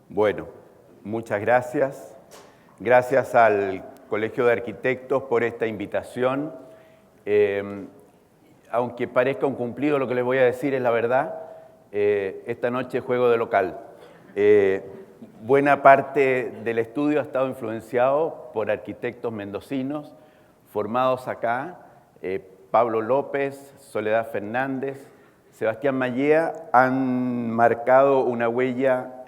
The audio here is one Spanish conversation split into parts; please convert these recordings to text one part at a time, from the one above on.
Bueno, muchas gracias. Gracias al Colegio de Arquitectos por esta invitación. Aunque parezca un cumplido, lo que les voy a decir es la verdad. Esta noche juego de local. Buena parte del estudio ha estado influenciado por arquitectos mendocinos formados acá. Pablo López, Soledad Fernández, Sebastián Mallea han marcado una huella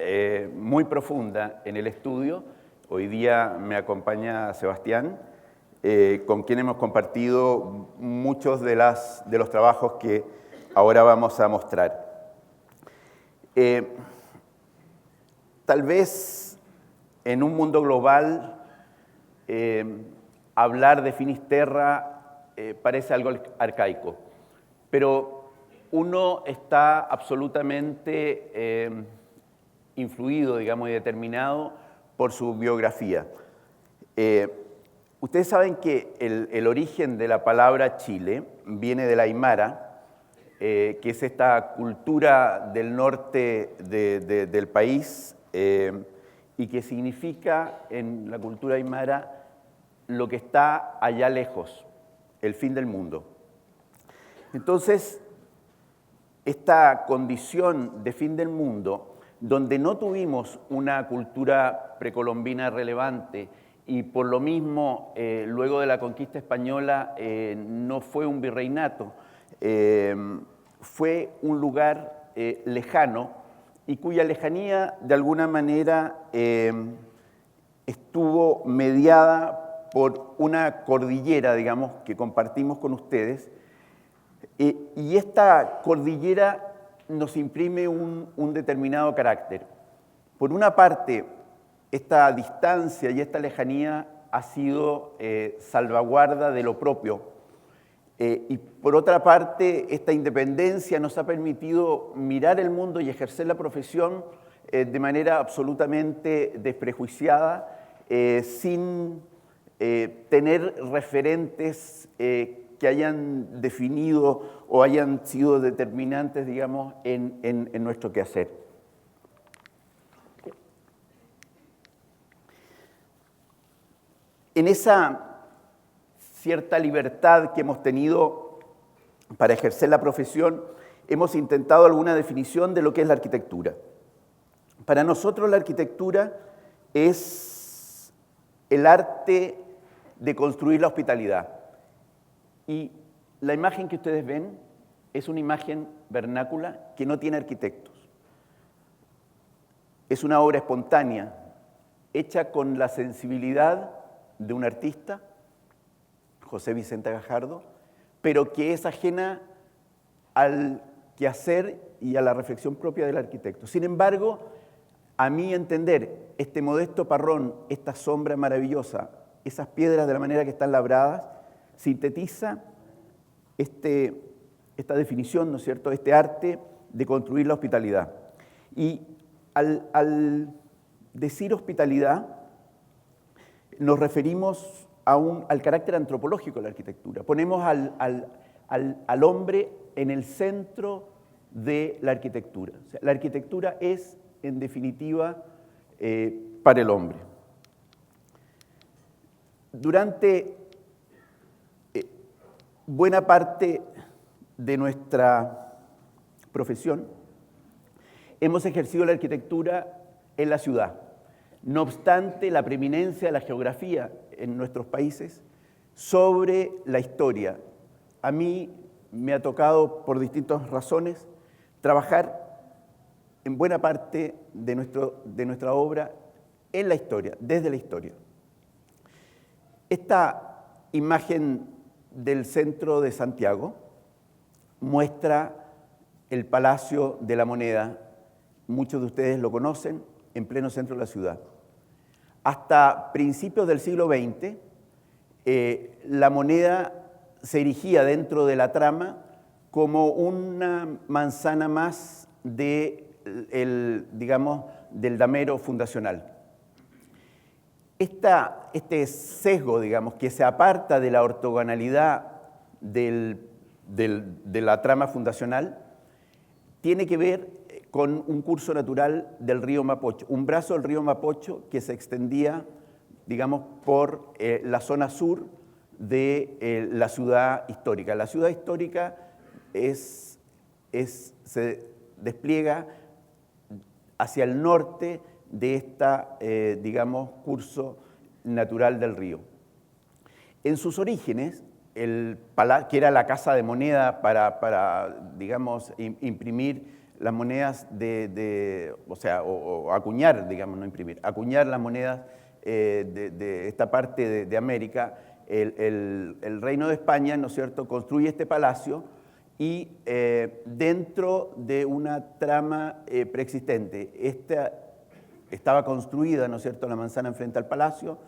muy profunda en el estudio. Hoy día me acompaña Sebastián, con quien hemos compartido muchos de los trabajos que ahora vamos a mostrar. Tal vez en un mundo global hablar de Finisterra parece algo arcaico, pero uno está absolutamente influido, digamos, y determinado por su biografía. Ustedes saben que el origen de la palabra Chile viene de la aymara, que es esta cultura del norte del país y que significa en la cultura aymara lo que está allá lejos, el fin del mundo. Entonces, esta condición de fin del mundo, donde no tuvimos una cultura precolombina relevante y por lo mismo, luego de la conquista española, no fue un virreinato, fue un lugar lejano y cuya lejanía de alguna manera estuvo mediada por una cordillera, digamos, que compartimos con ustedes, y esta cordillera nos imprime un determinado carácter. Por una parte, esta distancia y esta lejanía ha sido salvaguarda de lo propio, y por otra parte, esta independencia nos ha permitido mirar el mundo y ejercer la profesión de manera absolutamente desprejuiciada, sin tener referentes que hayan definido o hayan sido determinantes, digamos, en nuestro quehacer. En esa cierta libertad que hemos tenido para ejercer la profesión, hemos intentado alguna definición de lo que es la arquitectura. Para nosotros la arquitectura es el arte de construir la hospitalidad. Y la imagen que ustedes ven es una imagen vernácula que no tiene arquitectos. Es una obra espontánea, hecha con la sensibilidad de un artista, José Vicente Gajardo, pero que es ajena al quehacer y a la reflexión propia del arquitecto. Sin embargo, a mi entender, este modesto parrón, esta sombra maravillosa, esas piedras de la manera que están labradas, sintetiza esta definición, ¿no es cierto?, este arte de construir la hospitalidad. Y al decir hospitalidad, nos referimos al carácter antropológico de la arquitectura. Ponemos al hombre en el centro de la arquitectura. O sea, la arquitectura es, en definitiva, para el hombre. Durante buena parte de nuestra profesión, hemos ejercido la arquitectura en la ciudad. No obstante la preeminencia de la geografía en nuestros países sobre la historia. A mí me ha tocado, por distintas razones, trabajar en buena parte de nuestra obra en la historia, desde la historia. Esta imagen del centro de Santiago muestra el Palacio de la Moneda. Muchos de ustedes lo conocen, en pleno centro de la ciudad. Hasta principios del siglo XX, la Moneda se erigía dentro de la trama como una manzana más del damero fundacional. Este sesgo, digamos, que se aparta de la ortogonalidad de la trama fundacional, tiene que ver con un curso natural del río Mapocho, un brazo del río Mapocho que se extendía, digamos, por la zona sur de la ciudad histórica. La ciudad histórica se despliega hacia el norte de esta, digamos, curso natural del río. En sus orígenes, que era la casa de moneda para digamos, imprimir las monedas o acuñar, digamos, no imprimir, acuñar las monedas de esta parte de América, el Reino de España, ¿no es cierto?, construye este palacio y dentro de una trama preexistente. Esta estaba construida, ¿no es cierto?, la manzana enfrente al palacio.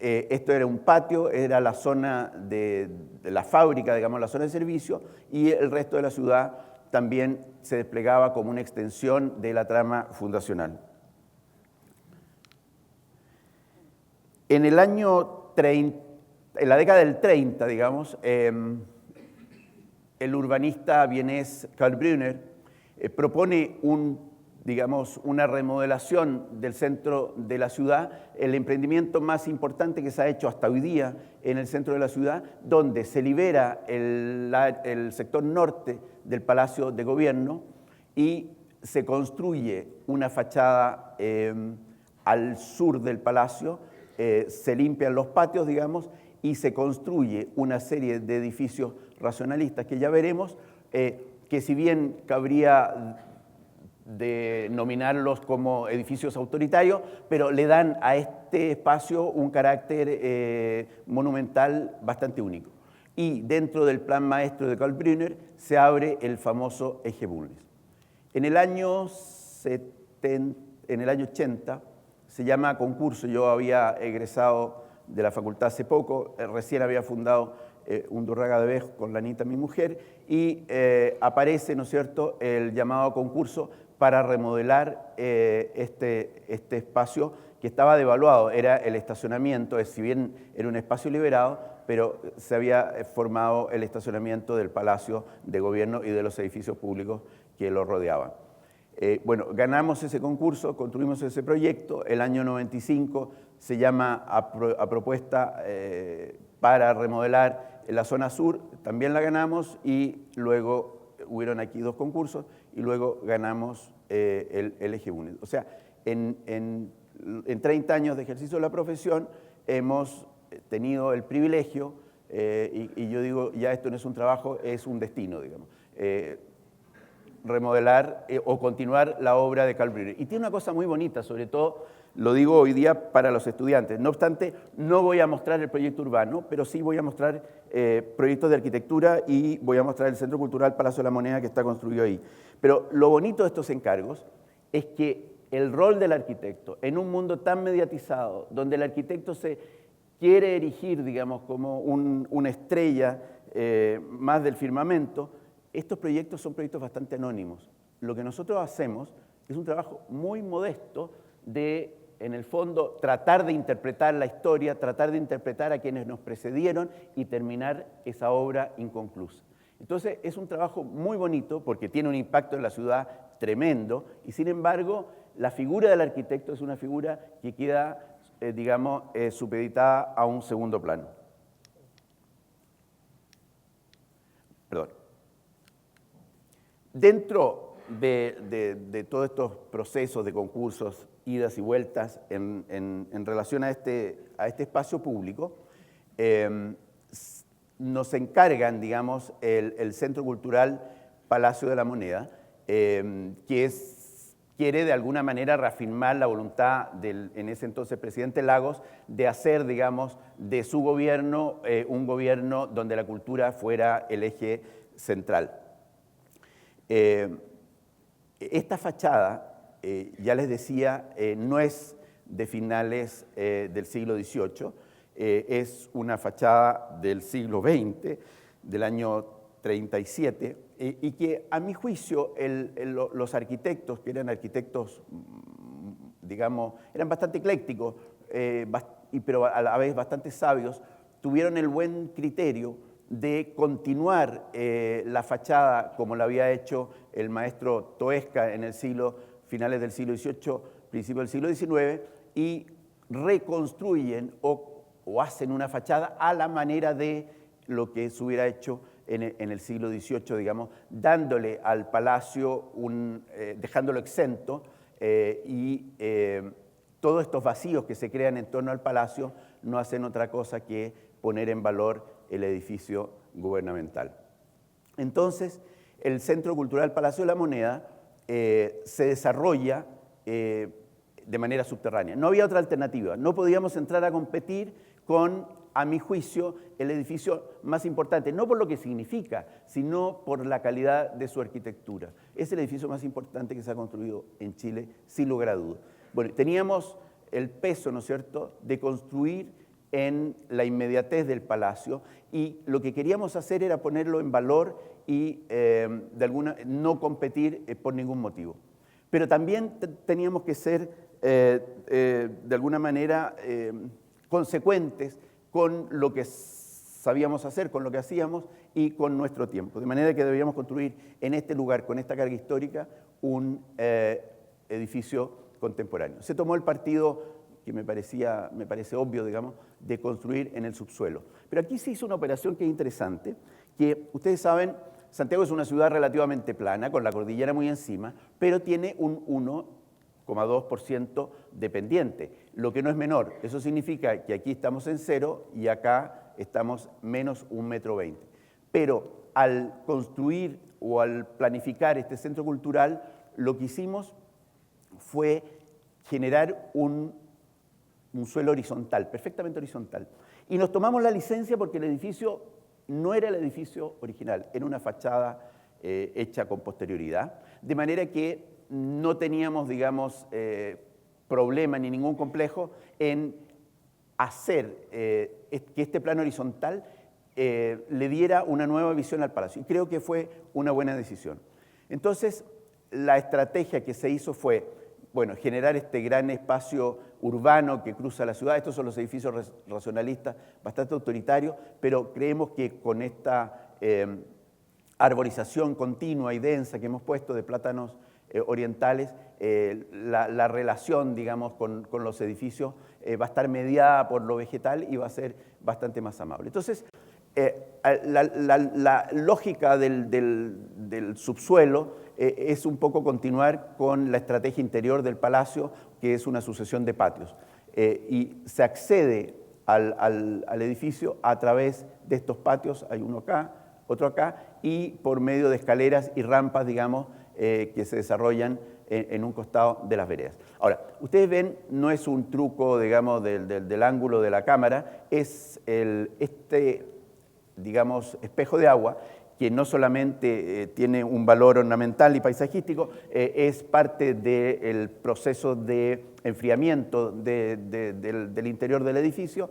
Esto era un patio, era la zona de la fábrica, digamos, la zona de servicio, y el resto de la ciudad también se desplegaba como una extensión de la trama fundacional. En el año 30, en la década del 30, digamos, el urbanista vienés Karl Brunner propone una remodelación del centro de la ciudad, el emprendimiento más importante que se ha hecho hasta hoy día en el centro de la ciudad, donde se libera el sector norte del Palacio de Gobierno y se construye una fachada al sur del palacio, se limpian los patios, digamos, y se construye una serie de edificios racionalistas que ya veremos, que si bien cabría denominarlos como edificios autoritarios, pero le dan a este espacio un carácter monumental bastante único. Y dentro del plan maestro de Karl Brunner se abre el famoso eje Bulnes. En el año 80 se llama concurso. Yo había egresado de la facultad hace poco, recién había fundado Undurraga de Bej con la Anita, mi mujer, y aparece, ¿no es cierto?, el llamado concurso para remodelar este espacio que estaba devaluado. Era el estacionamiento, si bien era un espacio liberado, pero se había formado el estacionamiento del Palacio de Gobierno y de los edificios públicos que lo rodeaban. Bueno, ganamos ese concurso, construimos ese proyecto. El año 95 se llama a propuesta para remodelar la zona sur, también la ganamos, y luego hubieron aquí 2 concursos y luego ganamos el eje Bulnes. O sea, en 30 años de ejercicio de la profesión hemos tenido el privilegio, y yo digo, ya esto no es un trabajo, es un destino, digamos, remodelar o continuar la obra de Karl Brunner. Y tiene una cosa muy bonita, sobre todo, lo digo hoy día para los estudiantes. No obstante, no voy a mostrar el proyecto urbano, pero sí voy a mostrar proyectos de arquitectura y voy a mostrar el Centro Cultural Palacio de la Moneda que está construido ahí. Pero lo bonito de estos encargos es que el rol del arquitecto en un mundo tan mediatizado, donde el arquitecto se quiere erigir, digamos, como una estrella más del firmamento, estos proyectos son proyectos bastante anónimos. Lo que nosotros hacemos es un trabajo muy modesto de, en el fondo, tratar de interpretar la historia, tratar de interpretar a quienes nos precedieron y terminar esa obra inconclusa. Entonces, es un trabajo muy bonito porque tiene un impacto en la ciudad tremendo y, sin embargo, la figura del arquitecto es una figura que queda, digamos, supeditada a un segundo plano. Perdón. Dentro de todos estos procesos de concursos, idas y vueltas en relación a este espacio público, nos encargan, digamos, el Centro Cultural Palacio de la Moneda, que quiere de alguna manera reafirmar la voluntad del en ese entonces presidente Lagos de hacer, digamos, de su gobierno un gobierno donde la cultura fuera el eje central. Esta fachada, ya les decía, no es de finales del siglo XVIII, es una fachada del siglo XX, del año 37, y que a mi juicio los arquitectos, que eran arquitectos, digamos, eran bastante eclécticos, pero a la vez bastante sabios, tuvieron el buen criterio de continuar la fachada como la había hecho el maestro Toesca en el finales del siglo XVIII, principios del siglo XIX, y reconstruyen o hacen una fachada a la manera de lo que se hubiera hecho en el siglo XVIII, digamos, dándole al palacio, dejándolo exento, y todos estos vacíos que se crean en torno al palacio no hacen otra cosa que poner en valor el edificio gubernamental. Entonces, el Centro Cultural Palacio de la Moneda se desarrolla de manera subterránea. No había otra alternativa, no podíamos entrar a competir con, a mi juicio, el edificio más importante, no por lo que significa, sino por la calidad de su arquitectura. Es el edificio más importante que se ha construido en Chile, sin lugar a dudas. Bueno, teníamos el peso, ¿no es cierto?, de construir en la inmediatez del palacio, y lo que queríamos hacer era ponerlo en valor y no competir por ningún motivo. Pero también teníamos que ser de alguna manera consecuentes con lo que sabíamos hacer, con lo que hacíamos y con nuestro tiempo. De manera que debíamos construir en este lugar, con esta carga histórica, un edificio contemporáneo. Se tomó el partido, que me parece obvio, digamos, de construir en el subsuelo. Pero aquí se hizo una operación que es interesante, que ustedes saben, Santiago es una ciudad relativamente plana, con la cordillera muy encima, pero tiene un 1,2% de pendiente, lo que no es menor. Eso significa que aquí estamos en 0 y acá estamos menos 1,20 m. Pero al construir o al planificar este centro cultural, lo que hicimos fue generar un suelo horizontal, perfectamente horizontal. Y nos tomamos la licencia porque el edificio no era el edificio original, era una fachada hecha con posterioridad, de manera que no teníamos, digamos, problema ni ningún complejo en hacer que este plano horizontal le diera una nueva visión al palacio. Y creo que fue una buena decisión. Entonces, la estrategia que se hizo fue, bueno, generar este gran espacio urbano que cruza la ciudad. Estos son los edificios racionalistas, bastante autoritarios, pero creemos que con esta arborización continua y densa que hemos puesto de plátanos orientales, la relación, digamos, con los edificios va a estar mediada por lo vegetal y va a ser bastante más amable. Entonces, la lógica del subsuelo es un poco continuar con la estrategia interior del palacio, que es una sucesión de patios. Y se accede al edificio a través de estos patios, hay uno acá, otro acá, y por medio de escaleras y rampas, digamos, que se desarrollan en un costado de las veredas. Ahora, ustedes ven, no es un truco, digamos, del ángulo de la cámara, es este, digamos, espejo de agua, que no solamente tiene un valor ornamental y paisajístico, es parte del proceso de enfriamiento del interior del edificio,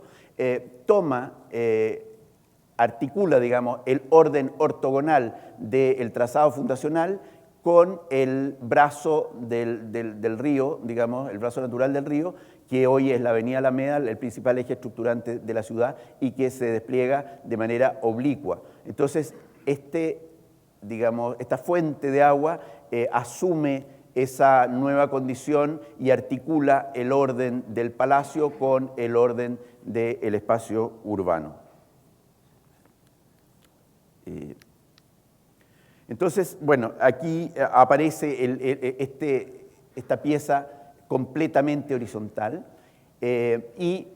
articula, digamos, el orden ortogonal del trazado fundacional con el brazo del río, digamos, el brazo natural del río, que hoy es la avenida Alameda, el principal eje estructurante de la ciudad y que se despliega de manera oblicua. Entonces, esta fuente de agua asume esa nueva condición y articula el orden del palacio con el orden del espacio urbano. Entonces, bueno, aquí aparece esta pieza completamente horizontal y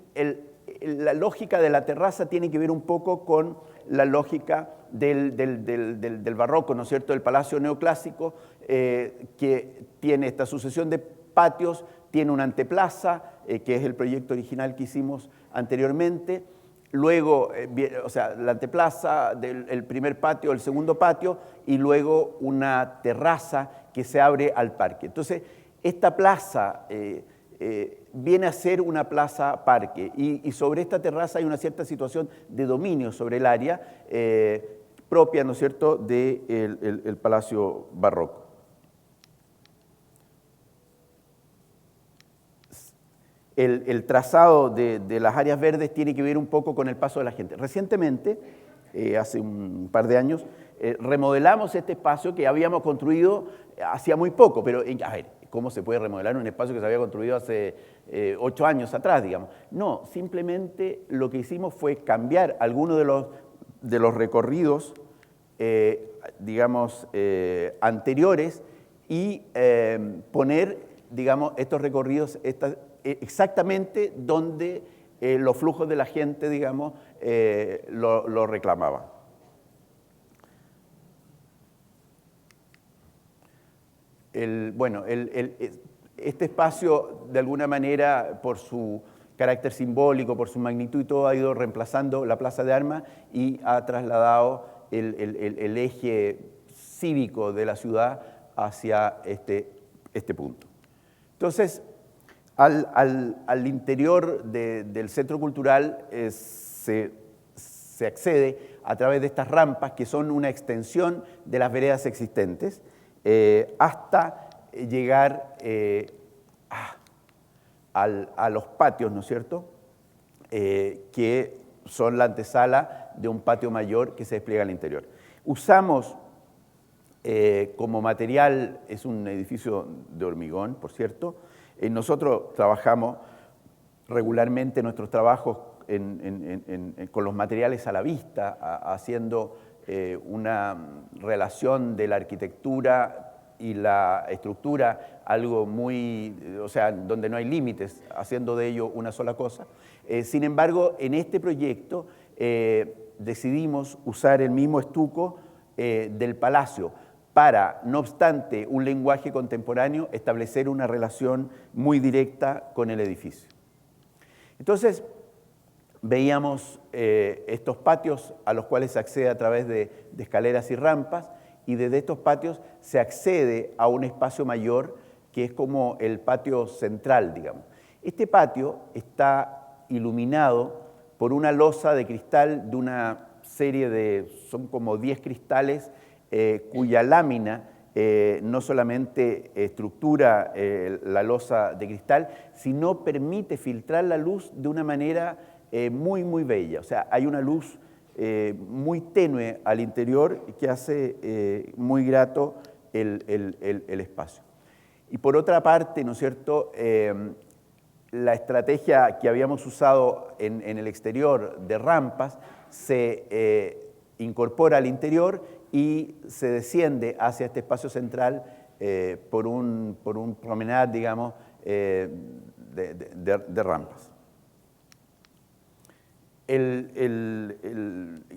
la lógica de la terraza tiene que ver un poco con la lógica del barroco, ¿no es cierto?, del palacio neoclásico, que tiene esta sucesión de patios, tiene una anteplaza, que es el proyecto original que hicimos anteriormente. Luego, o sea, la anteplaza, el primer patio, el segundo patio, y luego una terraza que se abre al parque. Entonces, esta plaza viene a ser una plaza parque, y sobre esta terraza hay una cierta situación de dominio sobre el área propia, ¿no es cierto?, del Palacio Barroco. El trazado de las áreas verdes tiene que ver un poco con el paso de la gente. Recientemente hace un par de años, remodelamos este espacio que habíamos construido hacía muy poco, pero a ver, ¿cómo se puede remodelar un espacio que se había construido hace 8 años atrás, digamos? No, simplemente lo que hicimos fue cambiar algunos de los recorridos, digamos, anteriores y poner, digamos, estos recorridos exactamente donde los flujos de la gente, digamos, lo reclamaban. Este espacio, de alguna manera, por su carácter simbólico, por su magnitud y todo, ha ido reemplazando la Plaza de Armas y ha trasladado el eje cívico de la ciudad hacia este punto. Entonces, al interior del centro cultural se accede a través de estas rampas que son una extensión de las veredas existentes, hasta llegar a los patios, ¿no es cierto?, que son la antesala de un patio mayor que se despliega al interior. Usamos como material, es un edificio de hormigón, por cierto. Nosotros trabajamos regularmente nuestros trabajos con los materiales a la vista, haciendo una relación de la arquitectura y la estructura, algo muy, o sea, donde no hay límites, haciendo de ello una sola cosa. Sin embargo, en este proyecto decidimos usar el mismo estuco del palacio para, no obstante un lenguaje contemporáneo, establecer una relación muy directa con el edificio. Entonces, veíamos estos patios a los cuales se accede a través de escaleras y rampas, y desde estos patios se accede a un espacio mayor que es como el patio central, digamos. Este patio está iluminado por una losa de cristal de una serie de, son como 10 cristales, cuya lámina no solamente estructura la losa de cristal, sino permite filtrar la luz de una manera muy, muy bella. O sea, hay una luz muy tenue al interior que hace muy grato el espacio. Y por otra parte, ¿no es cierto?, la estrategia que habíamos usado en el exterior de rampas se incorpora al interior y se desciende hacia este espacio central por un promenade, digamos, de rampas.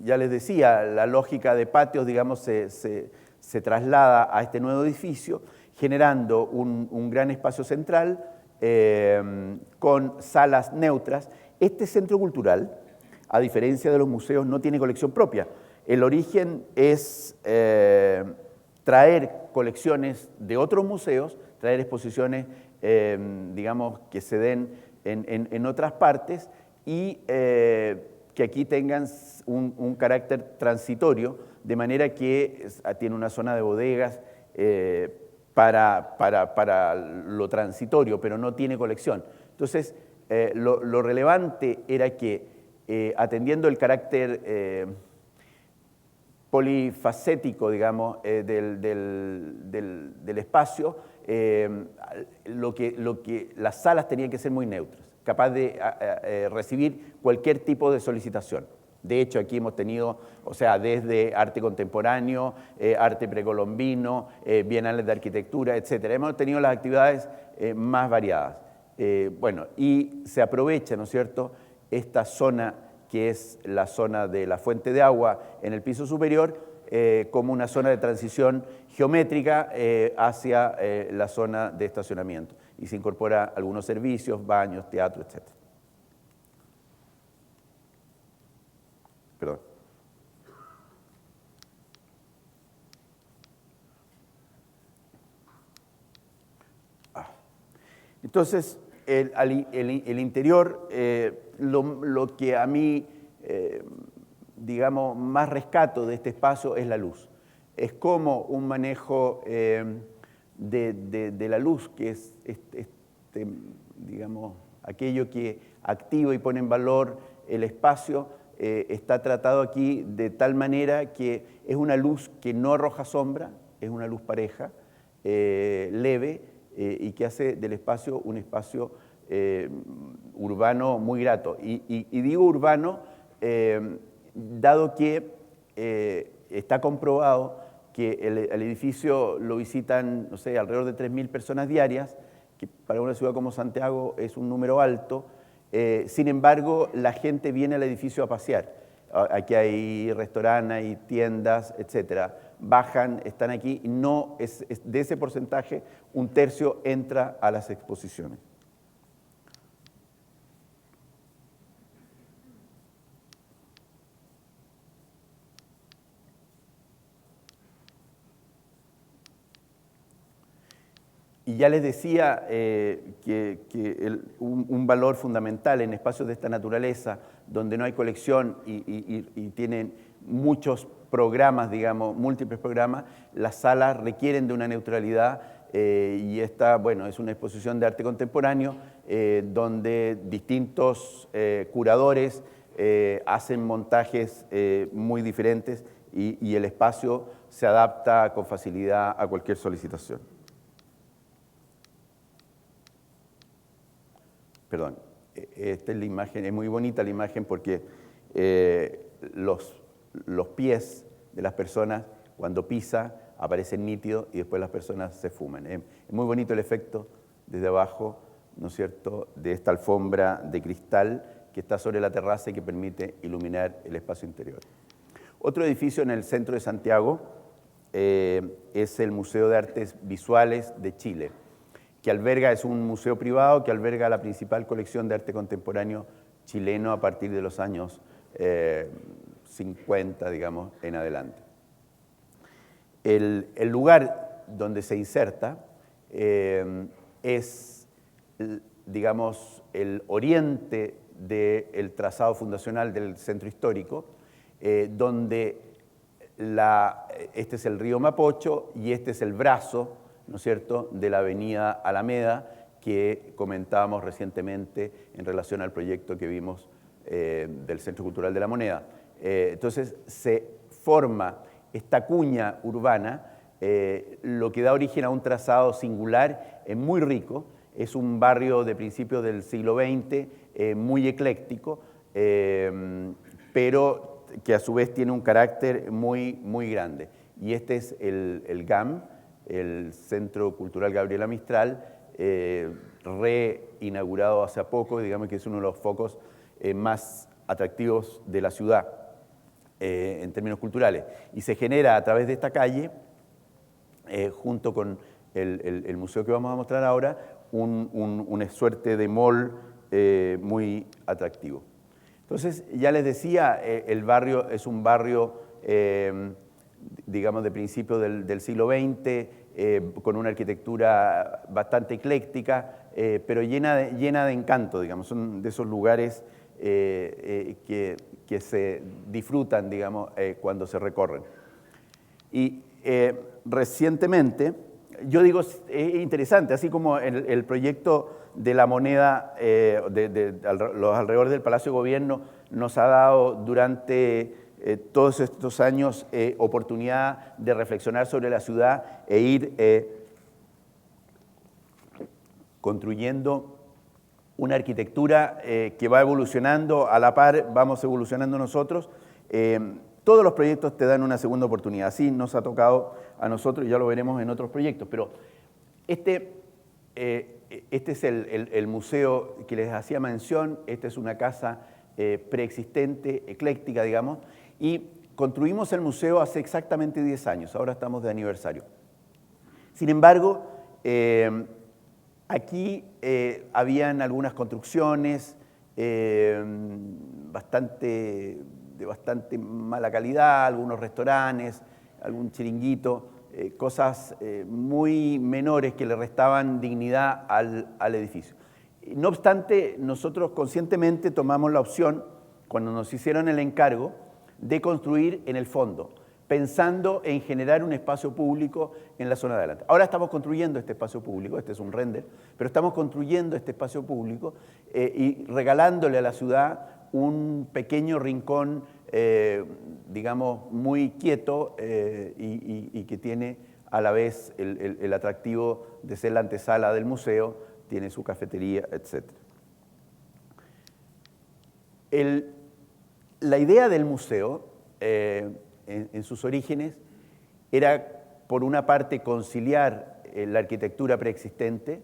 Ya les decía, la lógica de patios, digamos, se traslada a este nuevo edificio, generando un gran espacio central con salas neutras. Este centro cultural, a diferencia de los museos, no tiene colección propia. El origen es traer colecciones de otros museos, traer exposiciones, digamos, que se den en otras partes, y que aquí tengan un carácter transitorio, de manera que tiene una zona de bodegas para lo transitorio, pero no tiene colección. Entonces, lo relevante era que, atendiendo el carácter polifacético, digamos, del espacio, las salas tenían que ser muy neutras, capaz de recibir cualquier tipo de solicitación. De hecho, aquí hemos tenido, o sea, desde arte contemporáneo, arte precolombino, bienales de arquitectura, etc. Hemos tenido las actividades más variadas. Bueno, y se aprovecha, ¿no es cierto?, esta zona que es la zona de la fuente de agua en el piso superior, como una zona de transición geométrica hacia la zona de estacionamiento. Y se incorpora algunos servicios, baños, teatro, etc. Perdón. Entonces, el interior, lo que a mí, digamos, más rescato de este espacio es la luz. Es como un manejo de la luz, que es, digamos, aquello que activa y pone en valor el espacio, está tratado aquí de tal manera que es una luz que no arroja sombra, es una luz pareja, leve, y que hace del espacio un espacio urbano muy grato. Y digo urbano dado que está comprobado que el edificio lo visitan, no sé, alrededor de 3.000 personas diarias, que para una ciudad como Santiago es un número alto. Sin embargo, la gente viene al edificio a pasear. Aquí hay restaurantes, hay tiendas, etcétera. Bajan, están aquí, y no es de ese porcentaje, un tercio entra a las exposiciones. Y ya les decía un valor fundamental en espacios de esta naturaleza, donde no hay colección y tienen muchos programas, digamos, múltiples programas, las salas requieren de una neutralidad y esta, bueno, es una exposición de arte contemporáneo donde distintos curadores hacen montajes muy diferentes y el espacio se adapta con facilidad a cualquier solicitación. Perdón, esta es la imagen, es muy bonita la imagen porque los pies de las personas cuando pisa aparecen nítidos y después las personas se fuman. Es muy bonito el efecto desde abajo, ¿no es cierto?, de esta alfombra de cristal que está sobre la terraza y que permite iluminar el espacio interior. Otro edificio en el centro de Santiago es el Museo de Artes Visuales de Chile, que alberga, es un museo privado que alberga la principal colección de arte contemporáneo chileno a partir de los años 50, digamos, en adelante. El lugar donde se inserta es, digamos, el oriente del trazado fundacional del centro histórico, donde este es el río Mapocho y este es el brazo, ¿no es cierto?, de la avenida Alameda, que comentábamos recientemente en relación al proyecto que vimos del Centro Cultural de la Moneda. Entonces se forma esta cuña urbana, lo que da origen a un trazado singular, muy rico. Es un barrio de principios del siglo XX, muy ecléctico, pero que a su vez tiene un carácter muy, muy grande. Y este es el GAM, el Centro Cultural Gabriela Mistral, reinaugurado hace poco, digamos que es uno de los focos más atractivos de la ciudad en términos culturales. Y se genera a través de esta calle, junto con el museo que vamos a mostrar ahora, una suerte de mall muy atractivo. Entonces, ya les decía, el barrio es un barrio digamos, de principios del siglo XX, con una arquitectura bastante ecléctica, pero llena de encanto, digamos. Son de esos lugares que se disfrutan, digamos, cuando se recorren. Y recientemente, yo digo, es interesante, así como el proyecto de la moneda los alrededores del Palacio de Gobierno nos ha dado durante todos estos años oportunidad de reflexionar sobre la ciudad e ir construyendo una arquitectura que va evolucionando a la par, vamos evolucionando nosotros. Todos los proyectos te dan una segunda oportunidad. Así nos ha tocado a nosotros y ya lo veremos en otros proyectos. Pero este es el museo que les hacía mención. Esta es una casa preexistente, ecléctica, digamos. Y construimos el museo hace exactamente 10 años. Ahora estamos de aniversario. Sin embargo, aquí habían algunas construcciones de bastante mala calidad, algunos restaurantes, algún chiringuito, cosas muy menores que le restaban dignidad al edificio. No obstante, nosotros conscientemente tomamos la opción, cuando nos hicieron el encargo, de construir en el fondo, pensando en generar un espacio público en la zona de adelante. Ahora estamos construyendo este espacio público, este es un render, pero estamos construyendo este espacio público y regalándole a la ciudad un pequeño rincón, digamos, muy quieto y que tiene a la vez el atractivo de ser la antesala del museo, tiene su cafetería, etc. La idea del museo, en sus orígenes, era, por una parte, conciliar la arquitectura preexistente,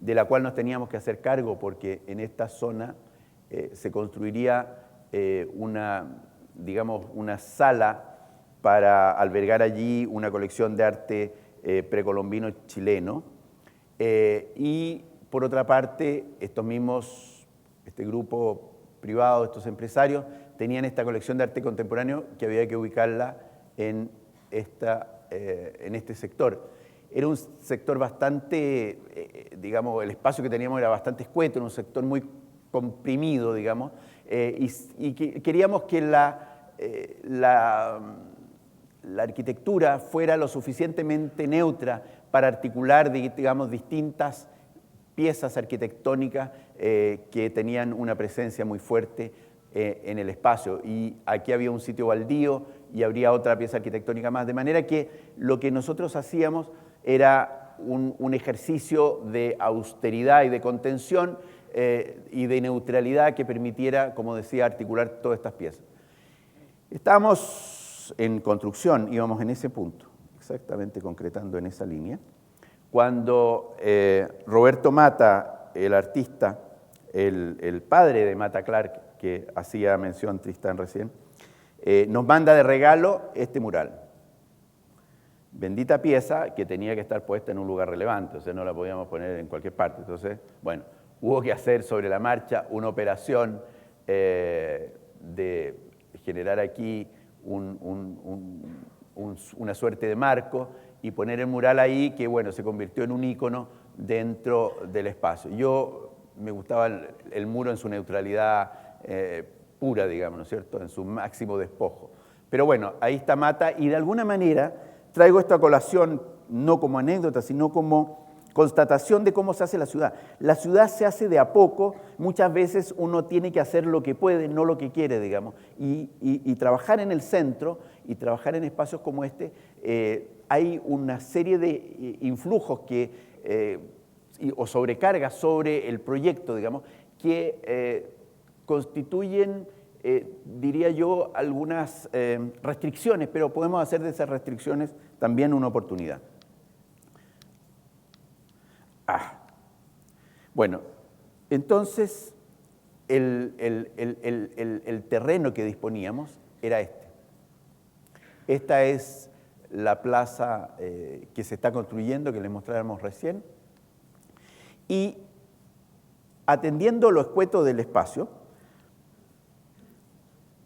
de la cual nos teníamos que hacer cargo, porque en esta zona se construiría digamos, una sala para albergar allí una colección de arte precolombino chileno. Y, por otra parte, este grupo privado, estos empresarios, tenían esta colección de arte contemporáneo que había que ubicarla en este sector. Era un sector bastante, digamos, el espacio que teníamos era bastante escueto, era un sector muy comprimido, digamos, y queríamos que la arquitectura fuera lo suficientemente neutra para articular, digamos, distintas piezas arquitectónicas que tenían una presencia muy fuerte en el espacio. Y aquí había un sitio baldío y habría otra pieza arquitectónica más, de manera que lo que nosotros hacíamos era un ejercicio de austeridad y de contención y de neutralidad que permitiera, como decía, articular todas estas piezas. Estábamos en construcción, íbamos en ese punto, exactamente concretando en esa línea, cuando Roberto Mata, el artista, el padre de Mata Clark, que hacía mención Tristán recién, nos manda de regalo este mural. Bendita pieza que tenía que estar puesta en un lugar relevante, o sea, no la podíamos poner en cualquier parte. Entonces, bueno, hubo que hacer sobre la marcha una operación de generar aquí una suerte de marco y poner el mural ahí que, bueno, se convirtió en un ícono dentro del espacio. Me gustaba el muro en su neutralidad pura, digamos, ¿no es cierto?, en su máximo despojo. Pero bueno, ahí está Mata, y de alguna manera traigo esto a colación no como anécdota, sino como constatación de cómo se hace la ciudad. La ciudad se hace de a poco, muchas veces uno tiene que hacer lo que puede, no lo que quiere, digamos, y trabajar en el centro y trabajar en espacios como este, hay una serie de influjos o sobrecargas sobre el proyecto, digamos, que constituyen, diría yo, algunas restricciones, pero podemos hacer de esas restricciones también una oportunidad. Bueno, entonces el terreno que disponíamos era este. Esta es la plaza que se está construyendo, que les mostráramos recién, y atendiendo lo escueto del espacio,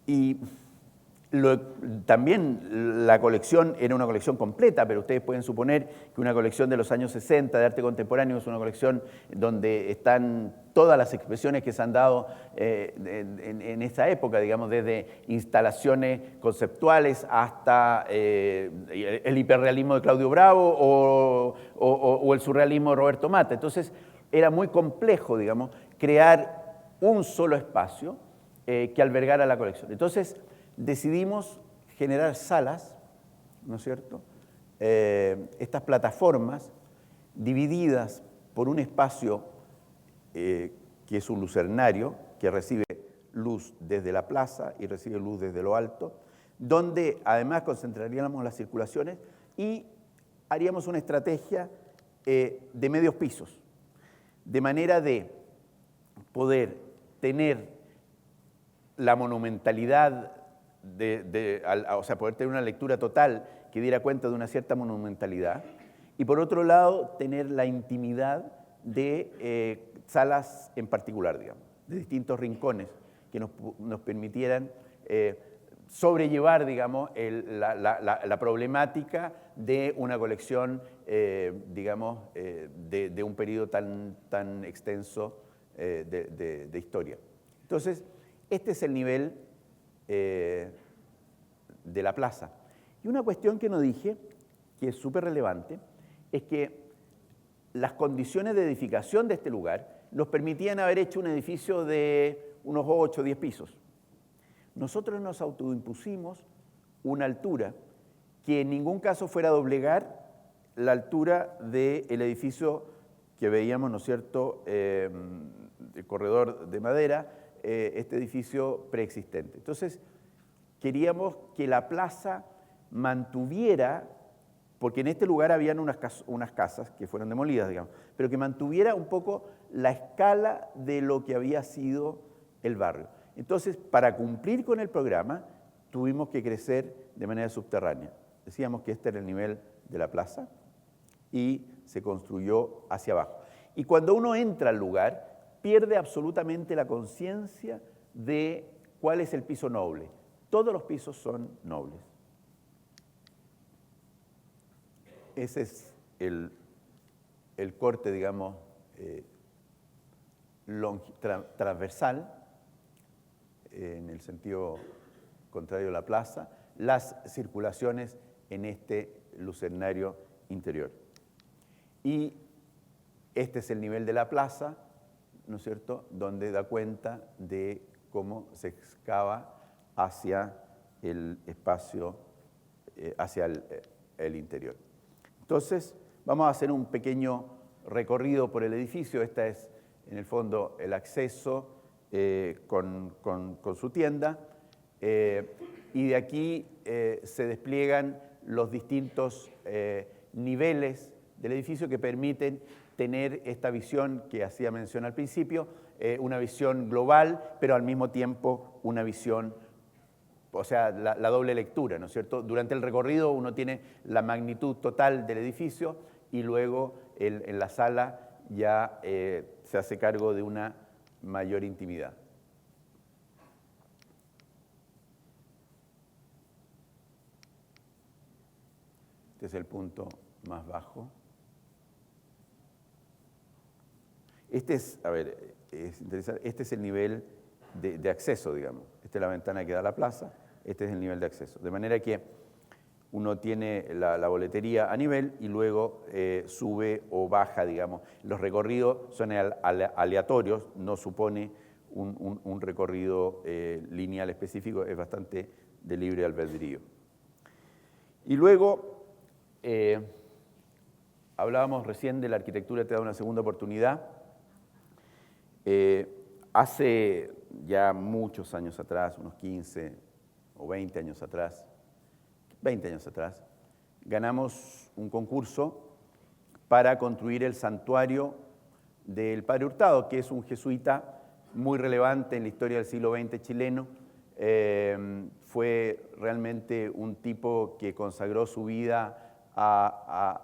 y también la colección era una colección completa, pero ustedes pueden suponer que una colección de los años 60 de arte contemporáneo es una colección donde están todas las expresiones que se han dado en esa época, digamos, desde instalaciones conceptuales hasta el hiperrealismo de Claudio Bravo o el surrealismo de Roberto Mata. Entonces era muy complejo, digamos, crear un solo espacio que albergara la colección. Entonces decidimos generar salas, ¿no es cierto?, estas plataformas divididas por un espacio que es un lucernario, que recibe luz desde la plaza y recibe luz desde lo alto, donde además concentraríamos las circulaciones y haríamos una estrategia de medios pisos, de manera de poder tener la monumentalidad, o sea, poder tener una lectura total que diera cuenta de una cierta monumentalidad, y por otro lado, tener la intimidad de salas en particular, digamos, de distintos rincones que nos permitieran sobrellevar, digamos, la problemática de una colección, digamos, de un periodo tan extenso de historia. Entonces, este es el nivel de la plaza. Y una cuestión que no dije, que es súper relevante, es que las condiciones de edificación de este lugar nos permitían haber hecho un edificio de unos 8 o 10 pisos. Nosotros nos autoimpusimos una altura que en ningún caso fuera a doblegar la altura del edificio que veíamos, ¿no es cierto?, el corredor de madera, este edificio preexistente. Entonces, queríamos que la plaza mantuviera, porque en este lugar habían unas casas que fueron demolidas, digamos, pero que mantuviera un poco la escala de lo que había sido el barrio. Entonces, para cumplir con el programa, tuvimos que crecer de manera subterránea. Decíamos que este era el nivel de la plaza y se construyó hacia abajo. Y cuando uno entra al lugar, pierde absolutamente la conciencia de cuál es el piso noble. Todos los pisos son nobles. Ese es el corte, digamos, transversal, en el sentido contrario de la plaza, las circulaciones en este lucernario interior. Y este es el nivel de la plaza, ¿no es cierto?, donde da cuenta de cómo se excava hacia el espacio, hacia el interior. Entonces, vamos a hacer un pequeño recorrido por el edificio. Este es, en el fondo, el acceso con su tienda. Y de aquí se despliegan los distintos niveles del edificio que permiten tener esta visión que hacía mención al principio, una visión global, pero al mismo tiempo una visión, o sea, la doble lectura, ¿no es cierto? Durante el recorrido uno tiene la magnitud total del edificio y luego en la sala ya se hace cargo de una mayor intimidad. Este es el punto más bajo. Este es, a ver, es interesante, este es el nivel de acceso, digamos. Esta es la ventana que da a la plaza, este es el nivel de acceso. De manera que uno tiene la boletería a nivel y luego sube o baja, digamos. Los recorridos son aleatorios, no supone un recorrido lineal específico, es bastante de libre albedrío. Y luego, hablábamos recién de la arquitectura te da una segunda oportunidad. Hace ya muchos años atrás, unos 15 o 20 años atrás, ganamos un concurso para construir el santuario del Padre Hurtado, que es un jesuita muy relevante en la historia del siglo XX chileno. Fue realmente un tipo que consagró su vida a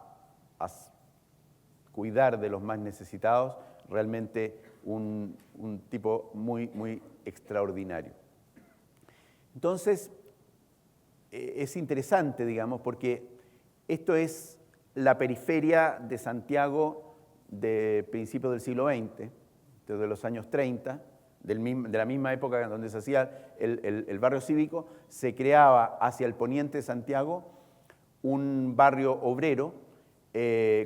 cuidar de los más necesitados, realmente un tipo muy, muy extraordinario. Entonces, es interesante, digamos, porque esto es la periferia de Santiago de principios del siglo XX, desde los años 30, de la misma época en donde se hacía el barrio cívico, se creaba hacia el poniente de Santiago un barrio obrero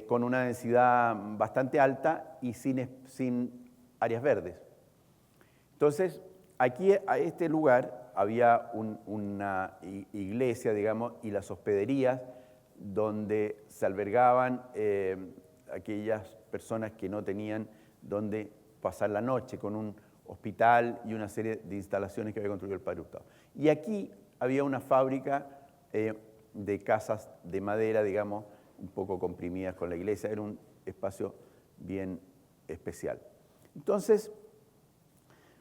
con una densidad bastante alta y sin áreas verdes. Entonces, aquí a este lugar había una iglesia, digamos, y las hospederías donde se albergaban aquellas personas que no tenían dónde pasar la noche, con un hospital y una serie de instalaciones que había construido el Padre Hurtado. Y aquí había una fábrica de casas de madera, digamos, un poco comprimidas con la iglesia. Era un espacio bien especial. Entonces,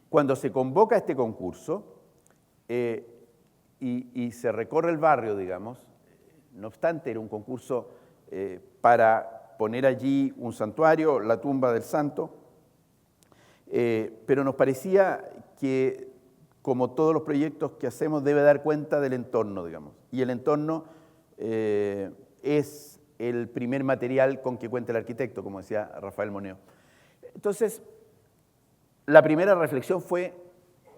cuando se convoca este concurso y se recorre el barrio, digamos, no obstante, era un concurso para poner allí un santuario, la tumba del santo, pero nos parecía que, como todos los proyectos que hacemos, debe dar cuenta del entorno, digamos. Y el entorno es el primer material con que cuenta el arquitecto, como decía Rafael Moneo. Entonces, la primera reflexión fue,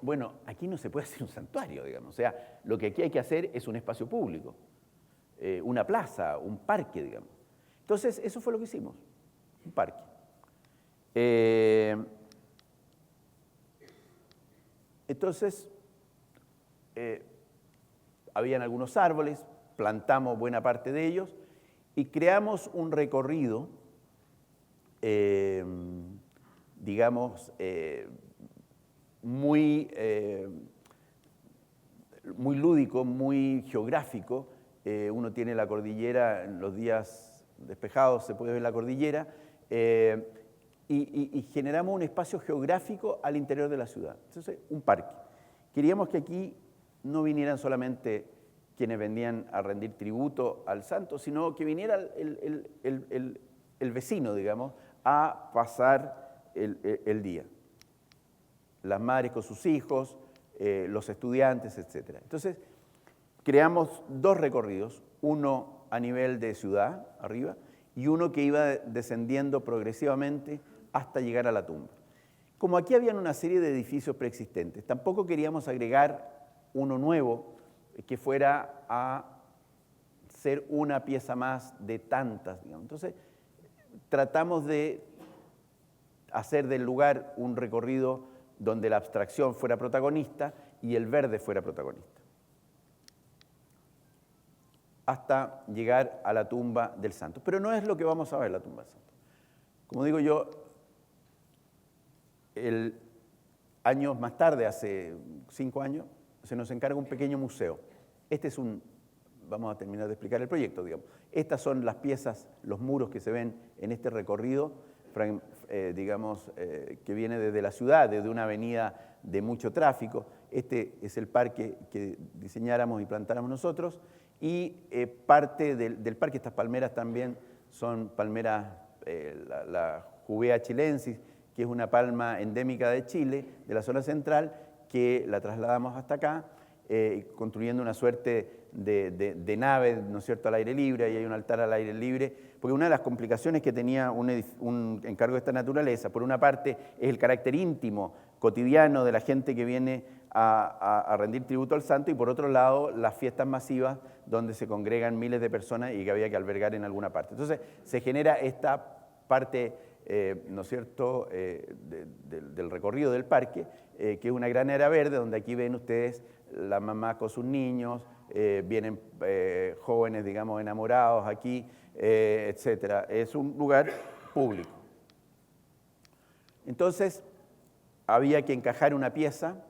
bueno, aquí no se puede hacer un santuario, digamos. O sea, lo que aquí hay que hacer es un espacio público, una plaza, un parque, digamos. Entonces, eso fue lo que hicimos, un parque. Entonces, habían algunos árboles, plantamos buena parte de ellos y creamos un recorrido, digamos, muy lúdico, muy geográfico. Uno tiene la cordillera, en los días despejados se puede ver la cordillera, y generamos un espacio geográfico al interior de la ciudad. Entonces, un parque. Queríamos que aquí no vinieran solamente quienes venían a rendir tributo al santo, sino que viniera el vecino, digamos, a pasar el día. Las madres con sus hijos, los estudiantes, etc. Entonces, creamos dos recorridos, uno a nivel de ciudad, arriba, y uno que iba descendiendo progresivamente hasta llegar a la tumba. Como aquí habían una serie de edificios preexistentes, tampoco queríamos agregar uno nuevo que fuera a ser una pieza más de tantas, digamos. Entonces, tratamos de hacer del lugar un recorrido donde la abstracción fuera protagonista y el verde fuera protagonista, hasta llegar a la tumba del santo. Pero no es lo que vamos a ver, la tumba del santo. Como digo yo, años más tarde, hace 5 años, se nos encarga un pequeño museo. Este es vamos a terminar de explicar el proyecto, digamos. Estas son las piezas, los muros que se ven en este recorrido, digamos, que viene desde la ciudad, desde una avenida de mucho tráfico. Este es el parque que diseñáramos y plantáramos nosotros, y parte del parque, estas palmeras también son palmeras, la Juvea chilensis, que es una palma endémica de Chile, de la zona central, que la trasladamos hasta acá, construyendo una suerte de nave, ¿no es cierto?, al aire libre, y hay un altar al aire libre, porque una de las complicaciones que tenía un encargo de esta naturaleza, por una parte, es el carácter íntimo, cotidiano de la gente que viene a rendir tributo al santo, y por otro lado, las fiestas masivas donde se congregan miles de personas y que había que albergar en alguna parte. Entonces, se genera esta parte, ¿no es cierto?, del recorrido del parque, que es una granera verde, donde aquí ven ustedes la mamá con sus niños, vienen jóvenes, digamos, enamorados aquí, etc. Es un lugar público. Entonces, había que encajar una pieza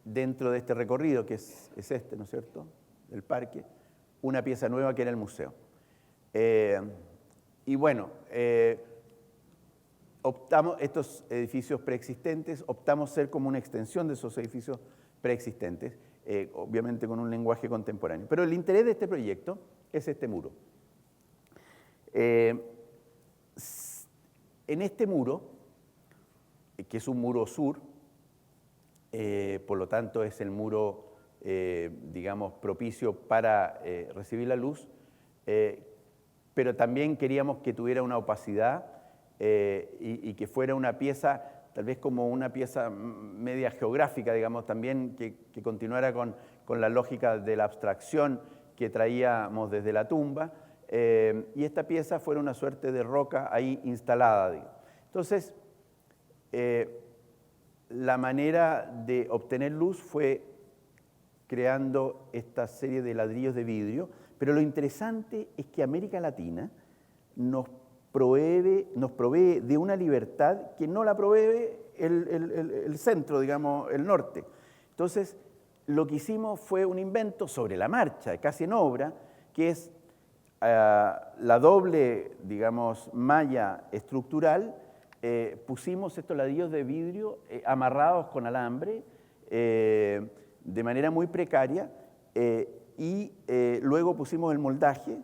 dentro de este recorrido, que es este, ¿no es cierto?, del parque, una pieza nueva que era el museo. Y bueno, optamos, estos edificios preexistentes, optamos ser como una extensión de esos edificios preexistentes, obviamente con un lenguaje contemporáneo. Pero el interés de este proyecto es este muro. En este muro, que es un muro sur, por lo tanto es el muro, digamos, propicio para recibir la luz, pero también queríamos que tuviera una opacidad y que fuera una pieza, tal vez como una pieza media geográfica, digamos, también que continuara con la lógica de la abstracción que traíamos desde la tumba, y esta pieza fuera una suerte de roca ahí instalada, digamos. Entonces, la manera de obtener luz fue creando esta serie de ladrillos de vidrio, pero lo interesante es que América Latina nos provee de una libertad que no la provee el centro, digamos, el norte. Entonces, lo que hicimos fue un invento sobre la marcha, casi en obra, que es la doble, digamos, malla estructural. Pusimos estos ladrillos de vidrio amarrados con alambre de manera muy precaria, y luego pusimos el moldaje